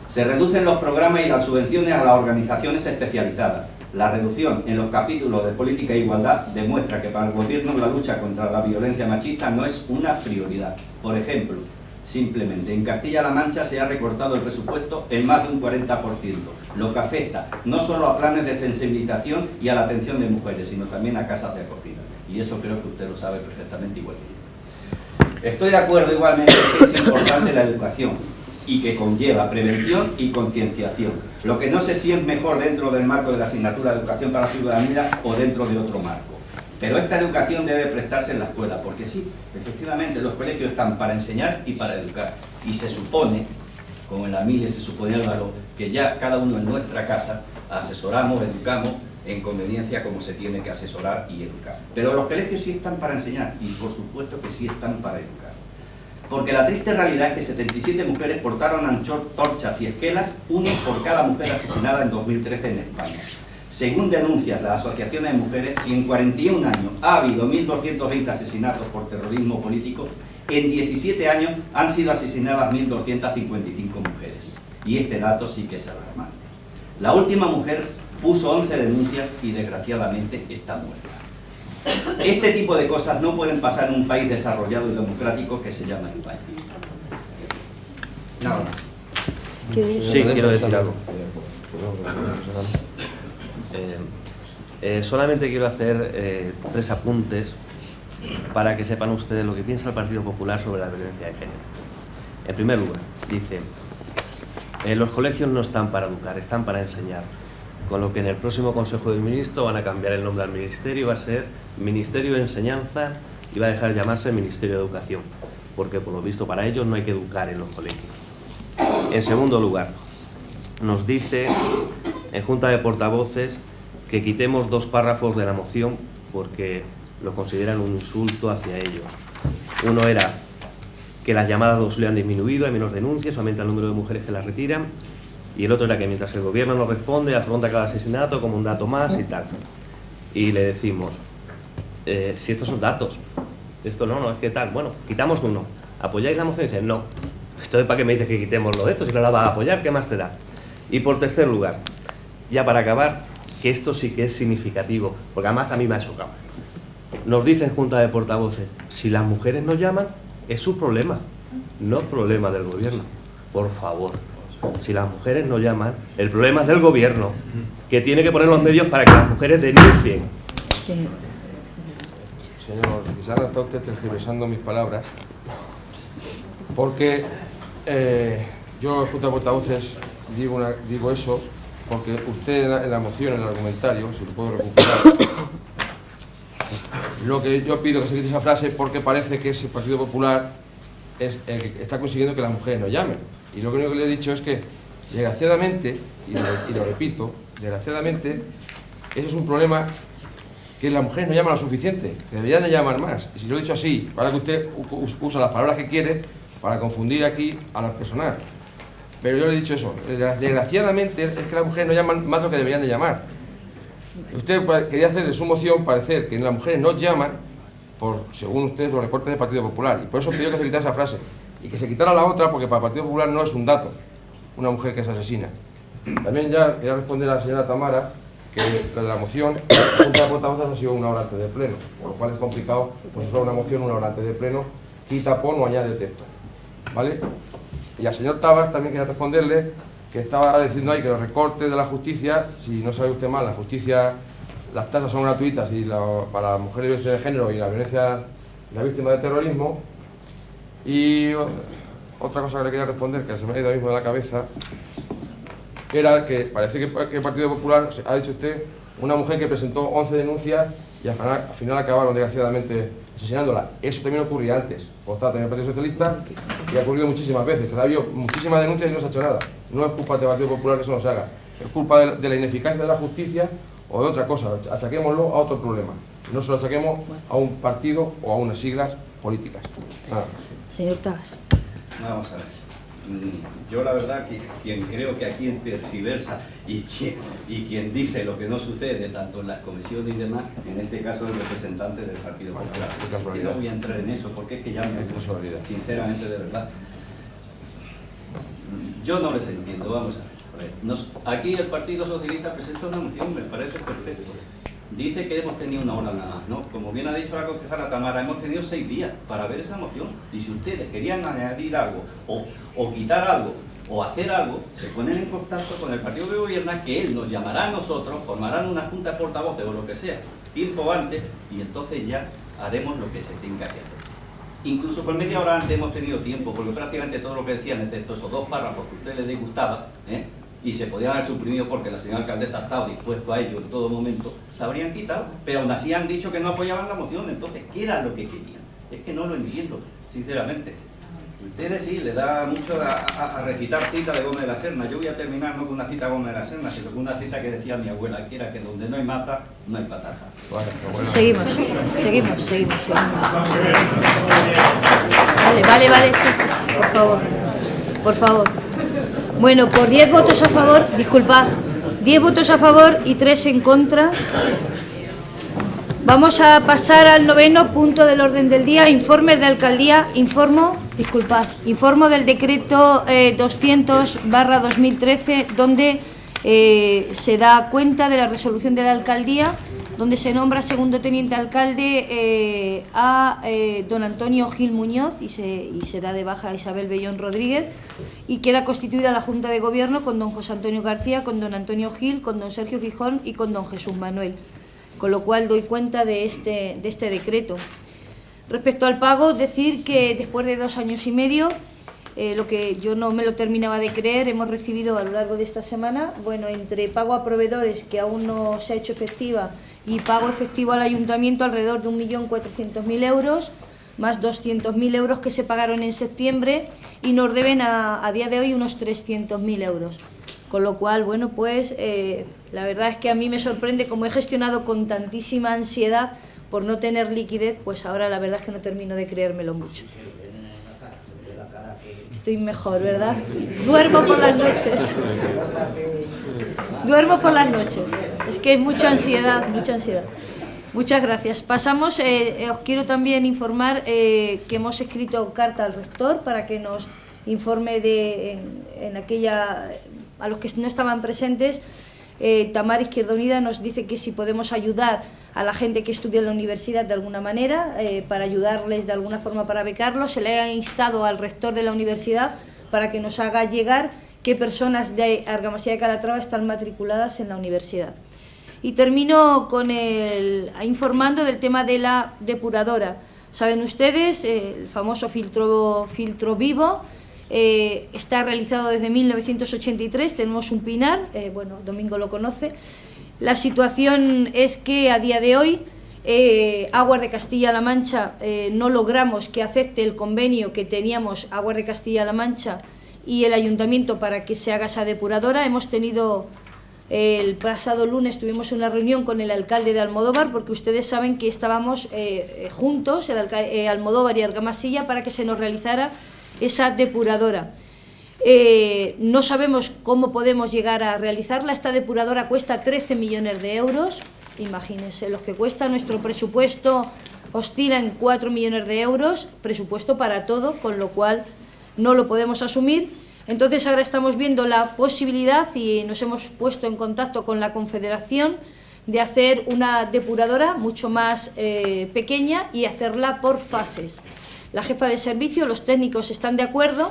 Se reducen los programas y las subvenciones a las organizaciones especializadas. La reducción en los capítulos de política e igualdad demuestra que para el gobierno la lucha contra la violencia machista no es una prioridad. Por ejemplo, simplemente en Castilla-La Mancha se ha recortado el presupuesto en más de un 40%, lo que afecta no solo a planes de sensibilización y a la atención de mujeres, sino también a casas de acogida. Y eso creo que usted lo sabe perfectamente igual que yo. Estoy de acuerdo igualmente que es importante la educación y que conlleva prevención y concienciación. Lo que no sé si es mejor dentro del marco de la asignatura de educación para la ciudadanía o dentro de otro marco. Pero esta educación debe prestarse en la escuela, porque sí, efectivamente los colegios están para enseñar y para educar. Y se supone, como en la Mili se supone Álvaro, que ya cada uno en nuestra casa asesoramos, educamos en conveniencia como se tiene que asesorar y educar. Pero los colegios sí están para enseñar y por supuesto que sí están para educar. Porque la triste realidad es que 77 mujeres portaron antorchas y esquelas, uno por cada mujer asesinada en 2013 en España. Según denuncias las asociaciones de mujeres, si en 41 años ha habido 1.220 asesinatos por terrorismo político, en 17 años han sido asesinadas 1.255 mujeres. Y este dato sí que es alarmante. La última mujer puso 11 denuncias y desgraciadamente está muerta. Este tipo de cosas no pueden pasar en un país desarrollado y democrático que se llama España. Nada más. Sí, quiero decir algo. Solamente quiero hacer 3 apuntes para que sepan ustedes lo que piensa el Partido Popular sobre la violencia de género. En primer lugar, dice, los colegios no están para educar, están para enseñar. Con lo que en el próximo Consejo de Ministros van a cambiar el nombre al Ministerio, va a ser Ministerio de Enseñanza y va a dejar de llamarse Ministerio de Educación, porque por lo visto para ellos no hay que educar en los colegios. En segundo lugar, nos dice en Junta de Portavoces que quitemos 2 párrafos de la moción porque lo consideran un insulto hacia ellos. Uno era que las llamadas de auxilio han disminuido, hay menos denuncias, aumenta el número de mujeres que las retiran, y el otro era que mientras el gobierno no responde, afronta cada asesinato como un dato más y tal. Y le decimos, si estos son datos, esto no es que tal, bueno, quitamos uno, ¿apoyáis la moción? Y dicen, no. Entonces, ¿para qué me dices que quitemos lo de esto? Si no la vas a apoyar, ¿qué más te da? Y por tercer lugar, ya para acabar, que esto sí que es significativo, porque además a mí me ha chocado. Nos dicen Junta de Portavoces, si las mujeres no llaman, es su problema, no problema del gobierno. Por favor. Si las mujeres no llaman, el problema es del gobierno, que tiene que poner los medios para que las mujeres denuncien. Sí. Señor, quizás está usted tergiversando mis palabras, porque yo, Junta de Portavoces, digo eso, porque usted en la moción, en el argumentario, si lo puedo recuperar, lo que yo pido que se quite esa frase porque parece que ese Partido Popular es el que está consiguiendo que las mujeres no llamen. Y lo único que le he dicho es que Desgraciadamente, y lo repito, desgraciadamente, ese es un problema que las mujeres no llaman lo suficiente, que deberían de llamar más. Y si lo he dicho así, para que usted usa las palabras que quiere para confundir aquí a las personas. Pero yo le he dicho eso, desgraciadamente es que las mujeres no llaman más lo que deberían de llamar. Usted quería hacer de su moción parecer que las mujeres no llaman por, según ustedes, los recortes del Partido Popular. Y por eso pidió que se quitara esa frase. Y que se quitara la otra, porque para el Partido Popular no es un dato una mujer que se asesina. También ya quería responder a la señora Tamara que de la moción, la Junta de Portavoces ha sido una hora antes del pleno, por lo cual es complicado, pues solo una moción una hora antes del pleno, quita, pon o añade texto. ¿Vale? Y al señor Tabas también quería responderle que estaba diciendo ahí que los recortes de la justicia, si no sabe usted mal, la justicia, las tasas son gratuitas y para las mujeres y violencia de género y la violencia, la víctima de terrorismo. Y otra cosa que le quería responder, que se me ha ido ahora mismo de la cabeza, era que parece que el Partido Popular, ha dicho usted, una mujer que presentó 11 denuncias y al final acabaron desgraciadamente asesinándola. Eso también ocurría antes, por estar en el Partido Socialista, y ha ocurrido muchísimas veces, que ha habido muchísimas denuncias y no se ha hecho nada. No es culpa del Partido Popular que eso no se haga, es culpa de la ineficacia de la justicia o de otra cosa. Achaquémoslo a otro problema, no se lo achaquemos a un partido o a unas siglas políticas. Nada más. Señor Tabas. Vamos a ver. Yo la verdad que quien creo que aquí tergiversa y quien dice lo que no sucede tanto en las comisiones y demás, en este caso el representante del Partido Popular. Y no voy a entrar en eso porque es que ya me responsabilidad, sinceramente, de verdad. Yo no les entiendo, vamos a ver. Aquí el Partido Socialista presenta una moción, me parece perfecto. Dice que hemos tenido una hora nada más, ¿no? Como bien ha dicho la concejala Tamara, hemos tenido 6 días para ver esa moción. Y si ustedes querían añadir algo, o quitar algo, o hacer algo, se ponen en contacto con el partido que gobierna, que él nos llamará a nosotros, formarán una junta de portavoces o lo que sea, tiempo antes, y entonces ya haremos lo que se tenga que hacer. Incluso por media hora antes hemos tenido tiempo, porque prácticamente todo lo que decían, excepto esos 2 párrafos que a ustedes les disgustaba, y se podían haber suprimido porque la señora alcaldesa ha estado dispuesto a ello en todo momento, se habrían quitado, pero aún así han dicho que no apoyaban la moción. Entonces, ¿qué era lo que querían? Es que no lo entiendo, sinceramente. Ustedes sí, le da mucho a recitar citas de Gómez de la Serna. Yo voy a terminar no con una cita de Gómez de la Serna, sino con una cita que decía mi abuela, que era que donde no hay mata, no hay pataja. Bueno. Seguimos. Vale, sí, por favor. Bueno, por 10 votos a favor, disculpad, 10 votos a favor y 3 en contra. Vamos a pasar al 9º punto del orden del día, informes de alcaldía. Informo del decreto 200/2013, donde se da cuenta de la resolución de la alcaldía, donde se nombra segundo teniente alcalde a don Antonio Gil Muñoz y se da de baja a Isabel Bellón Rodríguez, y queda constituida la Junta de Gobierno con don José Antonio García, con don Antonio Gil, con don Sergio Gijón y con don Jesús Manuel, con lo cual doy cuenta de este decreto. Respecto al pago, decir que después de 2 años y medio, lo que yo no me lo terminaba de creer, hemos recibido a lo largo de esta semana, bueno, entre pago a proveedores que aún no se ha hecho efectiva y pago efectivo al ayuntamiento, alrededor de 1.400.000 euros, más 200.000 euros que se pagaron en septiembre, y nos deben a día de hoy unos 300.000 euros. Con lo cual, bueno, pues la verdad es que a mí me sorprende, como he gestionado con tantísima ansiedad por no tener liquidez, pues ahora la verdad es que no termino de creérmelo mucho. Estoy mejor, ¿verdad? Duermo por las noches. Es que es mucha ansiedad. Muchas gracias. Pasamos, os quiero también informar que hemos escrito carta al rector para que nos informe a los que no estaban presentes. Tamara Izquierda Unida nos dice que si podemos ayudar a la gente que estudia en la universidad de alguna manera, para ayudarles de alguna forma para becarlos. Se le ha instado al rector de la universidad para que nos haga llegar qué personas de Argamasilla de Calatrava están matriculadas en la universidad. Y termino con informando del tema de la depuradora. Saben ustedes, el famoso filtro vivo, está realizado desde 1983, tenemos un pinar, bueno, Domingo lo conoce. La situación es que a día de hoy Aguas de Castilla-La Mancha no logramos que acepte el convenio que teníamos Aguas de Castilla-La Mancha y el ayuntamiento para que se haga esa depuradora. Hemos tenido, el pasado lunes tuvimos una reunión con el alcalde de Almodóvar, porque ustedes saben que estábamos juntos, Almodóvar y Argamasilla, para que se nos realizara esa depuradora. No sabemos cómo podemos llegar a realizarla. Esta depuradora cuesta 13 millones de euros, imagínense los que cuesta. Nuestro presupuesto oscila en 4 millones de euros, presupuesto para todo, con lo cual no lo podemos asumir. Entonces ahora estamos viendo la posibilidad y nos hemos puesto en contacto con la Confederación de hacer una depuradora mucho más pequeña y hacerla por fases. La jefa de servicio, los técnicos están de acuerdo.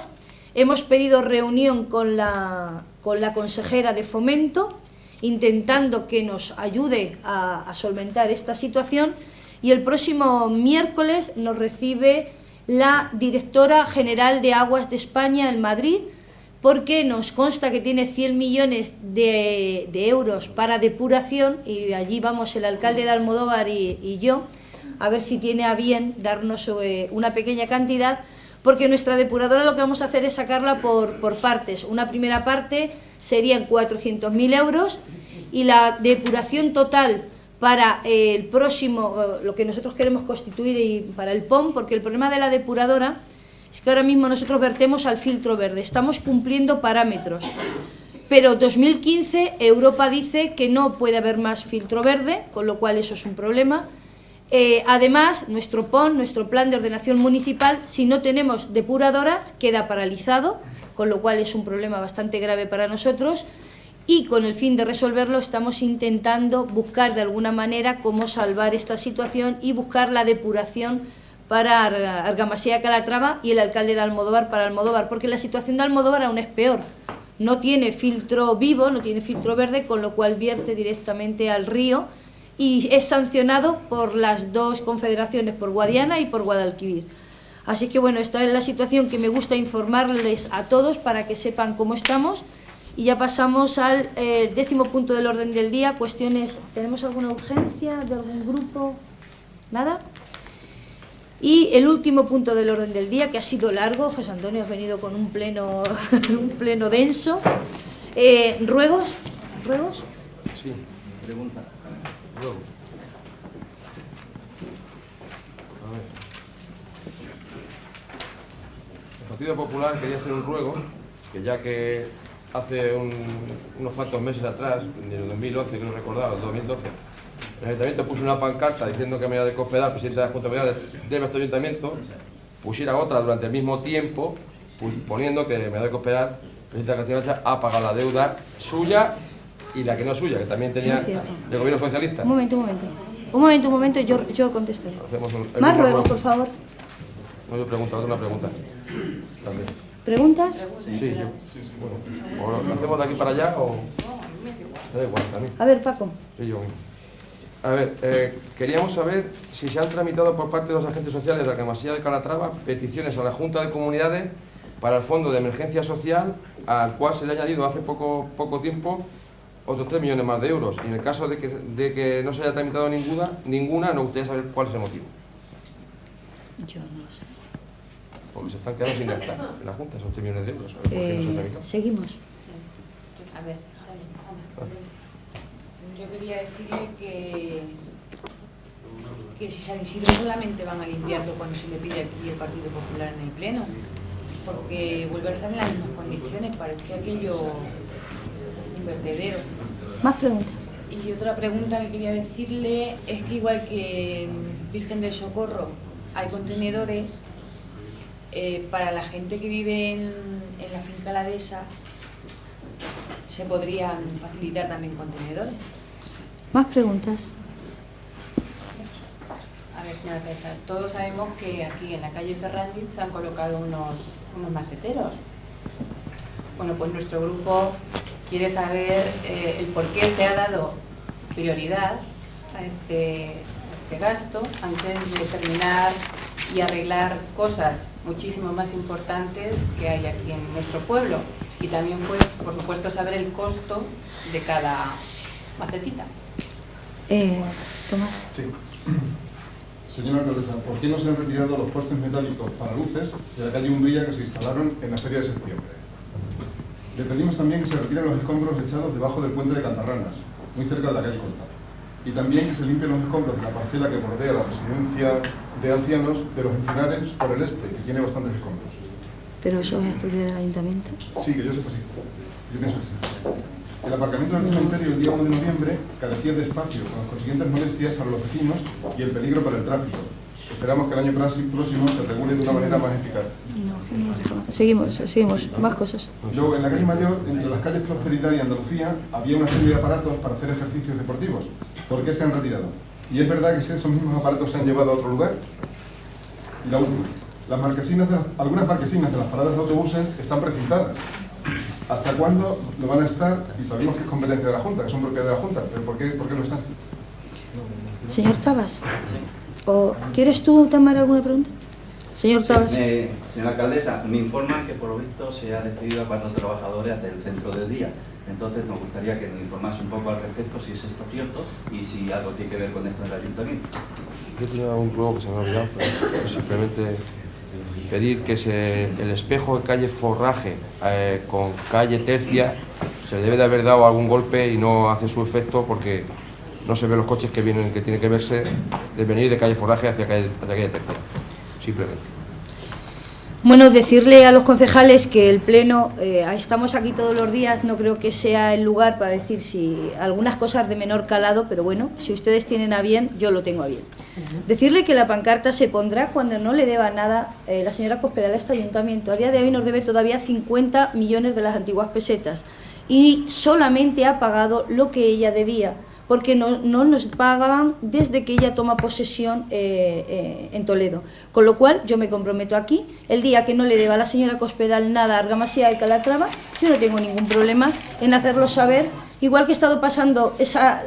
Hemos pedido reunión con la consejera de Fomento, intentando que nos ayude a solventar esta situación, y el próximo miércoles nos recibe la directora general de Aguas de España en Madrid, porque nos consta que tiene 100 millones de euros para depuración, y allí vamos el alcalde de Almodóvar y yo, a ver si tiene a bien darnos una pequeña cantidad, porque nuestra depuradora lo que vamos a hacer es sacarla por partes. Una primera parte serían 400.000 euros, y la depuración total para el próximo, lo que nosotros queremos constituir, y para el POM, porque el problema de la depuradora es que ahora mismo nosotros vertemos al filtro verde, estamos cumpliendo parámetros, pero 2015 Europa dice que no puede haber más filtro verde, con lo cual eso es un problema. Además, nuestro PON, nuestro Plan de Ordenación Municipal, si no tenemos depuradora, queda paralizado, con lo cual es un problema bastante grave para nosotros, y con el fin de resolverlo estamos intentando buscar de alguna manera cómo salvar esta situación y buscar la depuración para Argamasilla de Calatrava y el alcalde de Almodóvar para Almodóvar, porque la situación de Almodóvar aún es peor. No tiene filtro vivo, no tiene filtro verde, con lo cual vierte directamente al río y es sancionado por las dos confederaciones, por Guadiana y por Guadalquivir. Así que bueno, esta es la situación que me gusta informarles a todos para que sepan cómo estamos. Y ya pasamos al 10º punto del orden del día, cuestiones. ¿Tenemos alguna urgencia de algún grupo? ¿Nada? Y el último punto del orden del día, que ha sido largo, José Antonio ha venido con un pleno, un pleno denso. ¿Ruegos? ¿Ruegos? Sí, pregunta. Ruegos. A ver. El Partido Popular quería hacer un ruego, que ya que hace unos cuantos meses atrás, en el 2011, creo recordar, el 2012, el ayuntamiento puso una pancarta diciendo que Medina de Cospedal, presidente de la Junta de Comunidades de nuestro ayuntamiento, pusiera otra durante el mismo tiempo, poniendo que Medina de Cospedal, presidente de la Castilla-La Mancha, ha pagado la deuda suya y la que no es suya, que también tenía el gobierno socialista. Un momento, yo contesto. Más ruegos, por favor. No, yo pregunto, otra pregunta. También. ¿Preguntas? Sí, yo. Bueno, ¿o lo hacemos de aquí para allá o...? Da igual, también. A ver, Paco. Sí, yo. A ver, queríamos saber si se han tramitado por parte de los agentes sociales de Argamasilla de Calatrava peticiones a la Junta de Comunidades para el Fondo de Emergencia Social, al cual se le ha añadido hace poco tiempo otros 3 millones más de euros. Y en el caso de que no se haya tramitado ninguna, no gustaría saber cuál es el motivo. Yo no lo sé. Porque se están quedando sin gastar en la Junta, son 3 millones de euros. ¿Por qué no se ha tramitado? Seguimos. A ver, yo quería decirle que si San Isidro solamente van a limpiarlo cuando se le pide aquí el Partido Popular en el Pleno, porque vuelve a estar en las mismas condiciones, parecía aquello un vertedero. Más preguntas. Y otra pregunta que quería decirle es que igual que en Virgen del Socorro hay contenedores, para la gente que vive en la finca La Dehesa se podrían facilitar también contenedores. Más preguntas. a ver, señora César, todos sabemos que aquí en la calle Ferrandiz se han colocado unos maceteros. Bueno, pues nuestro grupo quiere saber el por qué se ha dado prioridad a este gasto antes de terminar y arreglar cosas muchísimo más importantes que hay aquí en nuestro pueblo. Y también, pues, por supuesto, saber el costo de cada macetita. Tomás. Sí. Señora alcaldesa, ¿por qué no se han retirado los postes metálicos para luces de la calle Umbría que se instalaron en la feria de septiembre? Le pedimos también que se retiren los escombros echados debajo del puente de Cantarranas, muy cerca de la calle Corta. Y también que se limpien los escombros de la parcela que bordea la residencia de ancianos de los Encinares por el este, que tiene bastantes escombros. ¿Pero eso es estudio del ayuntamiento? Sí, que yo sepa, sí. Yo pienso que sí. El aparcamiento del cementerio el día 1 de noviembre carecía de espacio, con las consiguientes molestias para los vecinos y el peligro para el tráfico. Esperamos que el año próximo se regule de una manera más eficaz. Seguimos. Más cosas. Luego, en la calle Mayor, entre las calles Prosperidad y Andalucía, había una serie de aparatos para hacer ejercicios deportivos. ¿Por qué se han retirado? Y es verdad que esos mismos aparatos se han llevado a otro lugar. Y la última. Algunas marquesinas de las paradas de autobuses están precintadas. ¿Hasta cuándo lo van a estar? Y sabemos que es competencia de la Junta, que son propiedad de la Junta, pero ¿por qué lo están? Señor Tabas, ¿o quieres tú, Tamara, alguna pregunta? Señor Tabas. Señora alcaldesa, me informan que por lo visto se ha despedido a 4 trabajadores del centro del día. Entonces nos gustaría que nos informase un poco al respecto si es esto cierto y si algo tiene que ver con esto del ayuntamiento. Yo tenía un ruego que se me ha olvidado, pero simplemente pedir que el espejo de calle Forraje con calle Tercia se le debe de haber dado algún golpe y no hace su efecto porque no se ven los coches que vienen, que tiene que verse de venir de calle Forraje hacia calle Tercia, simplemente. Bueno, decirle a los concejales que el Pleno, estamos aquí todos los días, no creo que sea el lugar para decir si algunas cosas de menor calado, pero bueno, si ustedes tienen a bien, yo lo tengo a bien. Decirle que la pancarta se pondrá cuando no le deba nada la señora Cospedal a este ayuntamiento. A día de hoy nos debe todavía 50 millones de las antiguas pesetas y solamente ha pagado lo que ella debía, porque no nos pagaban desde que ella toma posesión en Toledo. Con lo cual, yo me comprometo aquí, el día que no le deba a la señora Cospedal nada a Argamasía de Calatrava, yo no tengo ningún problema en hacerlo saber, igual que he estado pasando esas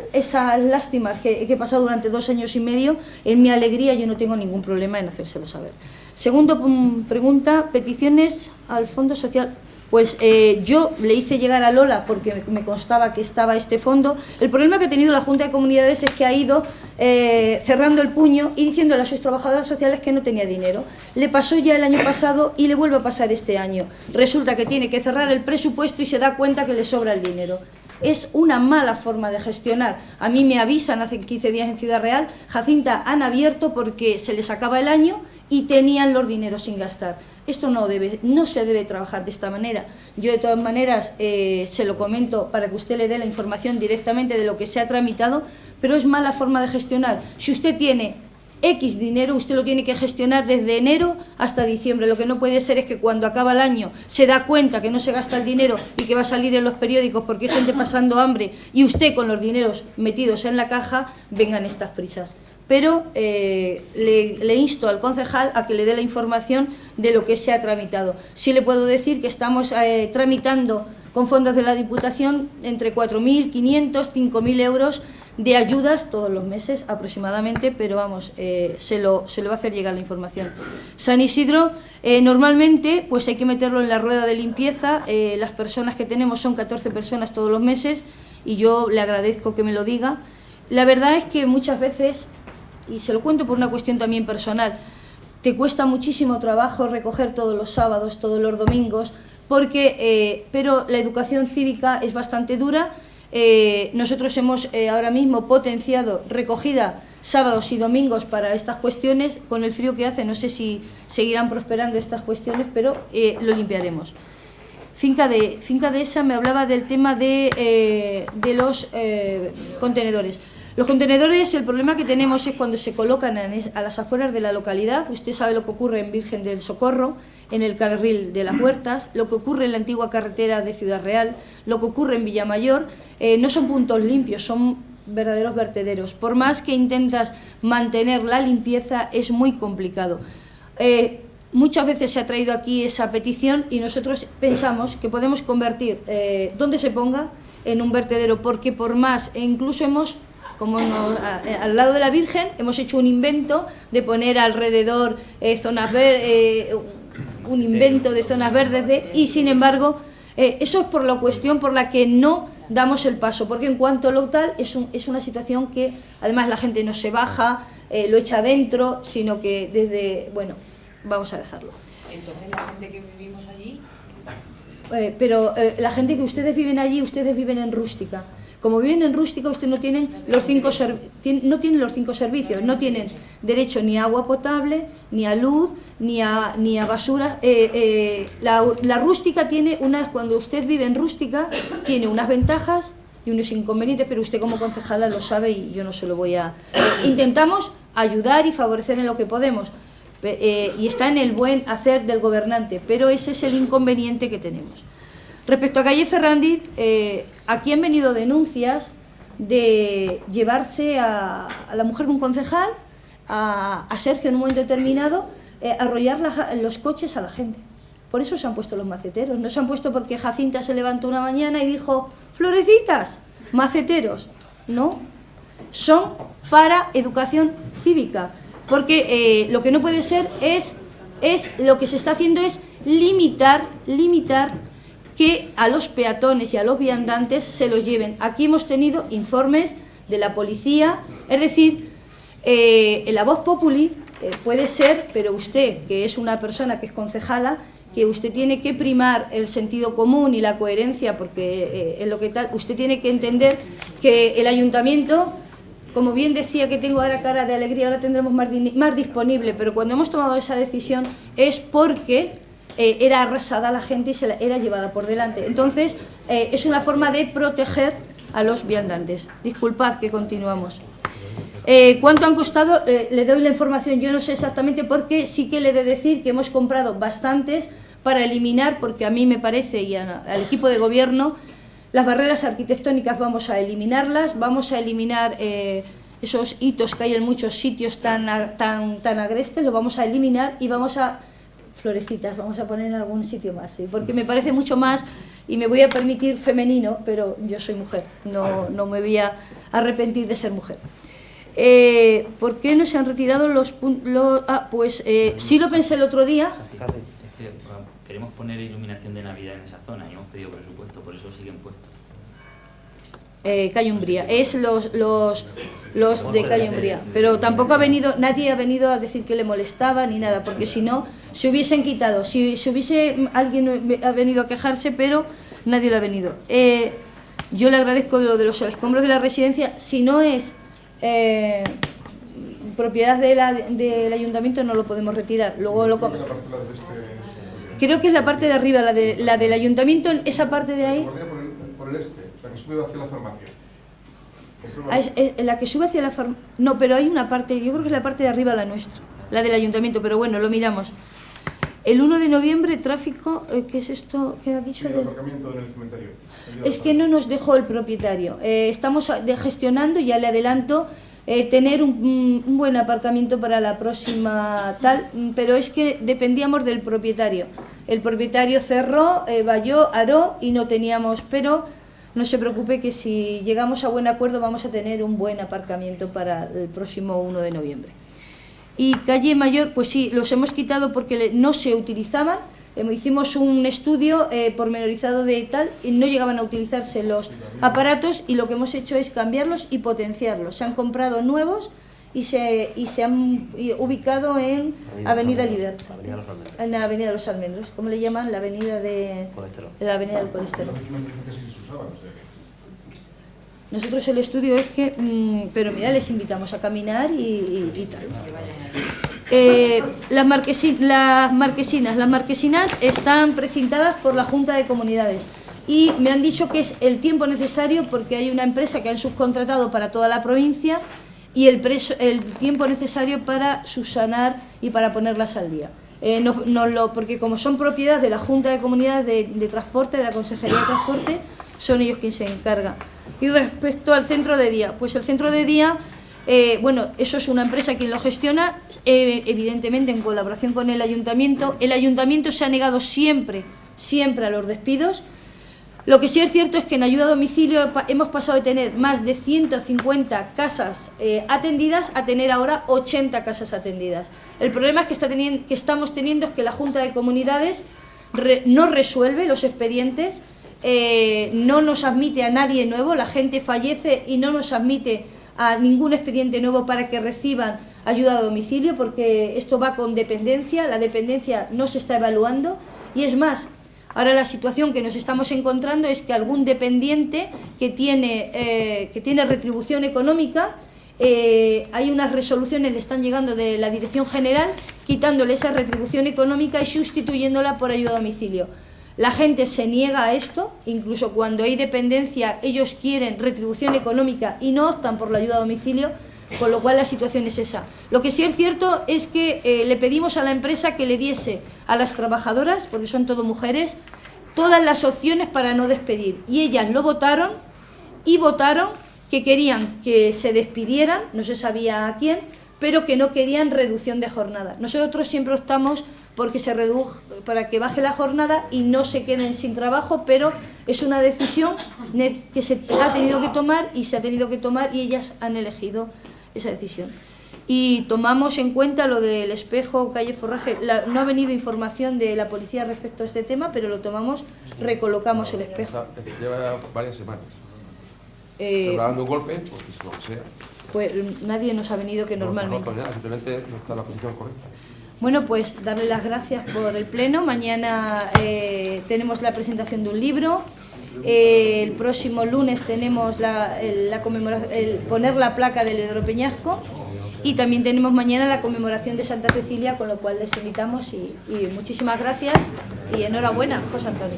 lástimas que he pasado durante 2 años y medio, en mi alegría yo no tengo ningún problema en hacérselo saber. Segundo pregunta, peticiones al Fondo Social. Pues yo le hice llegar a Lola porque me constaba que estaba este fondo. El problema que ha tenido la Junta de Comunidades es que ha ido cerrando el puño y diciéndole a sus trabajadoras sociales que no tenía dinero. Le pasó ya el año pasado y le vuelve a pasar este año. Resulta que tiene que cerrar el presupuesto y se da cuenta que le sobra el dinero. Es una mala forma de gestionar. A mí me avisan hace 15 días en Ciudad Real, Jacinta, han abierto porque se les acaba el año y tenían los dineros sin gastar. Esto no se debe trabajar de esta manera. Yo de todas maneras se lo comento para que usted le dé la información directamente de lo que se ha tramitado, pero es mala forma de gestionar. Si usted tiene X dinero, usted lo tiene que gestionar desde enero hasta diciembre. Lo que no puede ser es que cuando acaba el año se da cuenta que no se gasta el dinero y que va a salir en los periódicos porque hay gente pasando hambre y usted con los dineros metidos en la caja, vengan estas prisas. Pero le insto al concejal a que le dé la información de lo que se ha tramitado. Sí le puedo decir que estamos tramitando con fondos de la Diputación entre 4.500, 5.000 euros de ayudas todos los meses aproximadamente, pero vamos, se le va a hacer llegar la información. San Isidro, normalmente pues hay que meterlo en la rueda de limpieza. Las personas que tenemos son 14 personas todos los meses y yo le agradezco que me lo diga. La verdad es que muchas veces, y se lo cuento por una cuestión también personal, te cuesta muchísimo trabajo recoger todos los sábados, todos los domingos, pero la educación cívica es bastante dura. Nosotros hemos ahora mismo potenciado recogida sábados y domingos para estas cuestiones. Con el frío que hace no sé si seguirán prosperando estas cuestiones, pero lo limpiaremos. Finca de esa me hablaba del tema de los contenedores. Los contenedores, el problema que tenemos es cuando se colocan a las afueras de la localidad. Usted sabe lo que ocurre en Virgen del Socorro, en el carril de las Huertas, lo que ocurre en la antigua carretera de Ciudad Real, lo que ocurre en Villamayor. No son puntos limpios, son verdaderos vertederos. Por más que intentas mantener la limpieza, es muy complicado. Muchas veces se ha traído aquí esa petición y nosotros pensamos que podemos convertir donde se ponga en un vertedero, porque por más, e incluso hemos, como al lado de la Virgen, hemos hecho un invento de poner alrededor zonas verdes, un invento de zonas verdes, y sin embargo, eso es por la cuestión por la que no damos el paso, porque en cuanto a lo tal, es una situación que además la gente no se baja, lo echa adentro, sino que desde, bueno, vamos a dejarlo. Entonces la gente que vivimos allí... la gente que ustedes viven allí, ustedes viven en rústica. Como viven en rústica, ustedes no tienen los 5 servicios, no tienen derecho ni a agua potable, ni a luz, ni a basura. La rústica tiene cuando usted vive en rústica, tiene unas ventajas y unos inconvenientes, pero usted como concejala lo sabe y yo no se lo voy a... Intentamos ayudar y favorecer en lo que podemos, y está en el buen hacer del gobernante, pero ese es el inconveniente que tenemos. Respecto a calle Ferrandiz, aquí han venido denuncias de llevarse a la mujer de un concejal, a Sergio en un momento determinado, arrollar los coches a la gente. Por eso se han puesto los maceteros. No se han puesto porque Jacinta se levantó una mañana y dijo, florecitas, maceteros. No, son para educación cívica. Porque lo que no puede ser lo que se está haciendo es limitar que a los peatones y a los viandantes se los lleven. Aquí hemos tenido informes de la policía, es decir, la voz populi puede ser, pero usted, que es una persona que es concejala, que usted tiene que primar el sentido común y la coherencia, porque en lo que tal, usted tiene que entender que el ayuntamiento, como bien decía que tengo ahora cara de alegría, ahora tendremos más disponible, pero cuando hemos tomado esa decisión es porque era arrasada la gente y era llevada por delante. Entonces, es una forma de proteger a los viandantes. Disculpad que continuamos. ¿Cuánto han costado? Le doy la información, yo no sé exactamente, porque sí que le he de decir que hemos comprado bastantes para eliminar, porque a mí me parece, y al equipo de gobierno, las barreras arquitectónicas vamos a eliminarlas, vamos a eliminar esos hitos que hay en muchos sitios tan agrestes, los vamos a eliminar y vamos a... florecitas, vamos a poner en algún sitio más, ¿sí? Porque me parece mucho más, y me voy a permitir femenino, pero yo soy mujer, no me voy a arrepentir de ser mujer. ¿Por qué no se han retirado los puntos? Sí lo pensé el otro día. Es que queremos poner iluminación de Navidad en esa zona y hemos pedido presupuesto, por eso siguen puestos. Calle Umbría, es los de Calle Umbría, pero tampoco nadie ha venido a decir que le molestaba ni nada, porque si no, se hubiesen quitado, si alguien ha venido a quejarse, pero nadie lo ha venido. Yo le agradezco lo de los escombros de la residencia, si no es propiedad del ayuntamiento no lo podemos retirar. Luego creo que es la parte de arriba, la del ayuntamiento, esa parte de ahí. Por el este, la que sube hacia la farmacia. La que sube hacia la farmacia. No, pero hay una parte, yo creo que es la parte de arriba la nuestra, la del ayuntamiento, pero bueno, lo miramos. El 1 de noviembre, tráfico, ¿qué es esto? ¿Qué ha dicho? El aparcamiento en el cementerio. Es que no nos dejó el propietario. Estamos gestionando, ya le adelanto, tener un buen aparcamiento para la próxima tal, pero es que dependíamos del propietario. El propietario cerró, valló, aró y no teníamos, pero no se preocupe que si llegamos a buen acuerdo vamos a tener un buen aparcamiento para el próximo 1 de noviembre. Y calle Mayor, pues sí, los hemos quitado porque no se utilizaban. Hicimos un estudio pormenorizado de tal y no llegaban a utilizarse los aparatos, y lo que hemos hecho es cambiarlos y potenciarlos. Se han comprado nuevos y se han ubicado en Avenida Libertad, en la Avenida de los Almendros. ¿Cómo le llaman? La Avenida del Colesterol. Nosotros el estudio es que, pero mira, les invitamos a caminar y tal. Las marquesinas están precintadas por la Junta de Comunidades y me han dicho que es el tiempo necesario porque hay una empresa que han subcontratado para toda la provincia y el tiempo necesario para subsanar y para ponerlas al día. Porque como son propiedad de la Junta de Comunidades de Transporte, de la Consejería de Transporte, son ellos quienes se encargan. Y respecto al centro de día, pues el centro de día, bueno, eso es una empresa quien lo gestiona, evidentemente en colaboración con el ayuntamiento. El ayuntamiento se ha negado siempre a los despidos. Lo que sí es cierto es que en ayuda a domicilio hemos pasado de tener más de 150 casas atendidas a tener ahora 80 casas atendidas. El problema que estamos teniendo es que la Junta de Comunidades no resuelve los expedientes, no nos admite a nadie nuevo, la gente fallece y no nos admite a ningún expediente nuevo para que reciban ayuda a domicilio, porque esto va con dependencia, la dependencia no se está evaluando y es más, Ahora la situación que nos estamos encontrando es que algún dependiente que tiene retribución económica, hay unas resoluciones, le están llegando de la Dirección General, quitándole esa retribución económica y sustituyéndola por ayuda a domicilio. La gente se niega a esto, incluso cuando hay dependencia, ellos quieren retribución económica y no optan por la ayuda a domicilio, con lo cual la situación es esa. Lo que sí es cierto es que le pedimos a la empresa que le diese a las trabajadoras, porque son todo mujeres, todas las opciones para no despedir. Y ellas lo votaron y votaron que querían que se despidieran, no se sabía a quién, pero que no querían reducción de jornada. Nosotros siempre optamos porque para que baje la jornada y no se queden sin trabajo, pero es una decisión que se ha tenido que tomar y se ha tenido que tomar y ellas han elegido esa decisión. Y tomamos en cuenta lo del espejo, calle Forraje. No ha venido información de la policía respecto a este tema, pero lo tomamos, recolocamos el espejo. Lleva varias semanas. Pero dando un golpe, pues lo que sea. Pues nadie nos ha venido que normalmente. No, simplemente no está en la posición correcta. Bueno, pues darle las gracias por el pleno. Mañana tenemos la presentación de un libro. El próximo lunes tenemos poner la placa del Hidropeñasco. Y también tenemos mañana la conmemoración de Santa Cecilia, con lo cual les invitamos y muchísimas gracias y enhorabuena, José Antonio.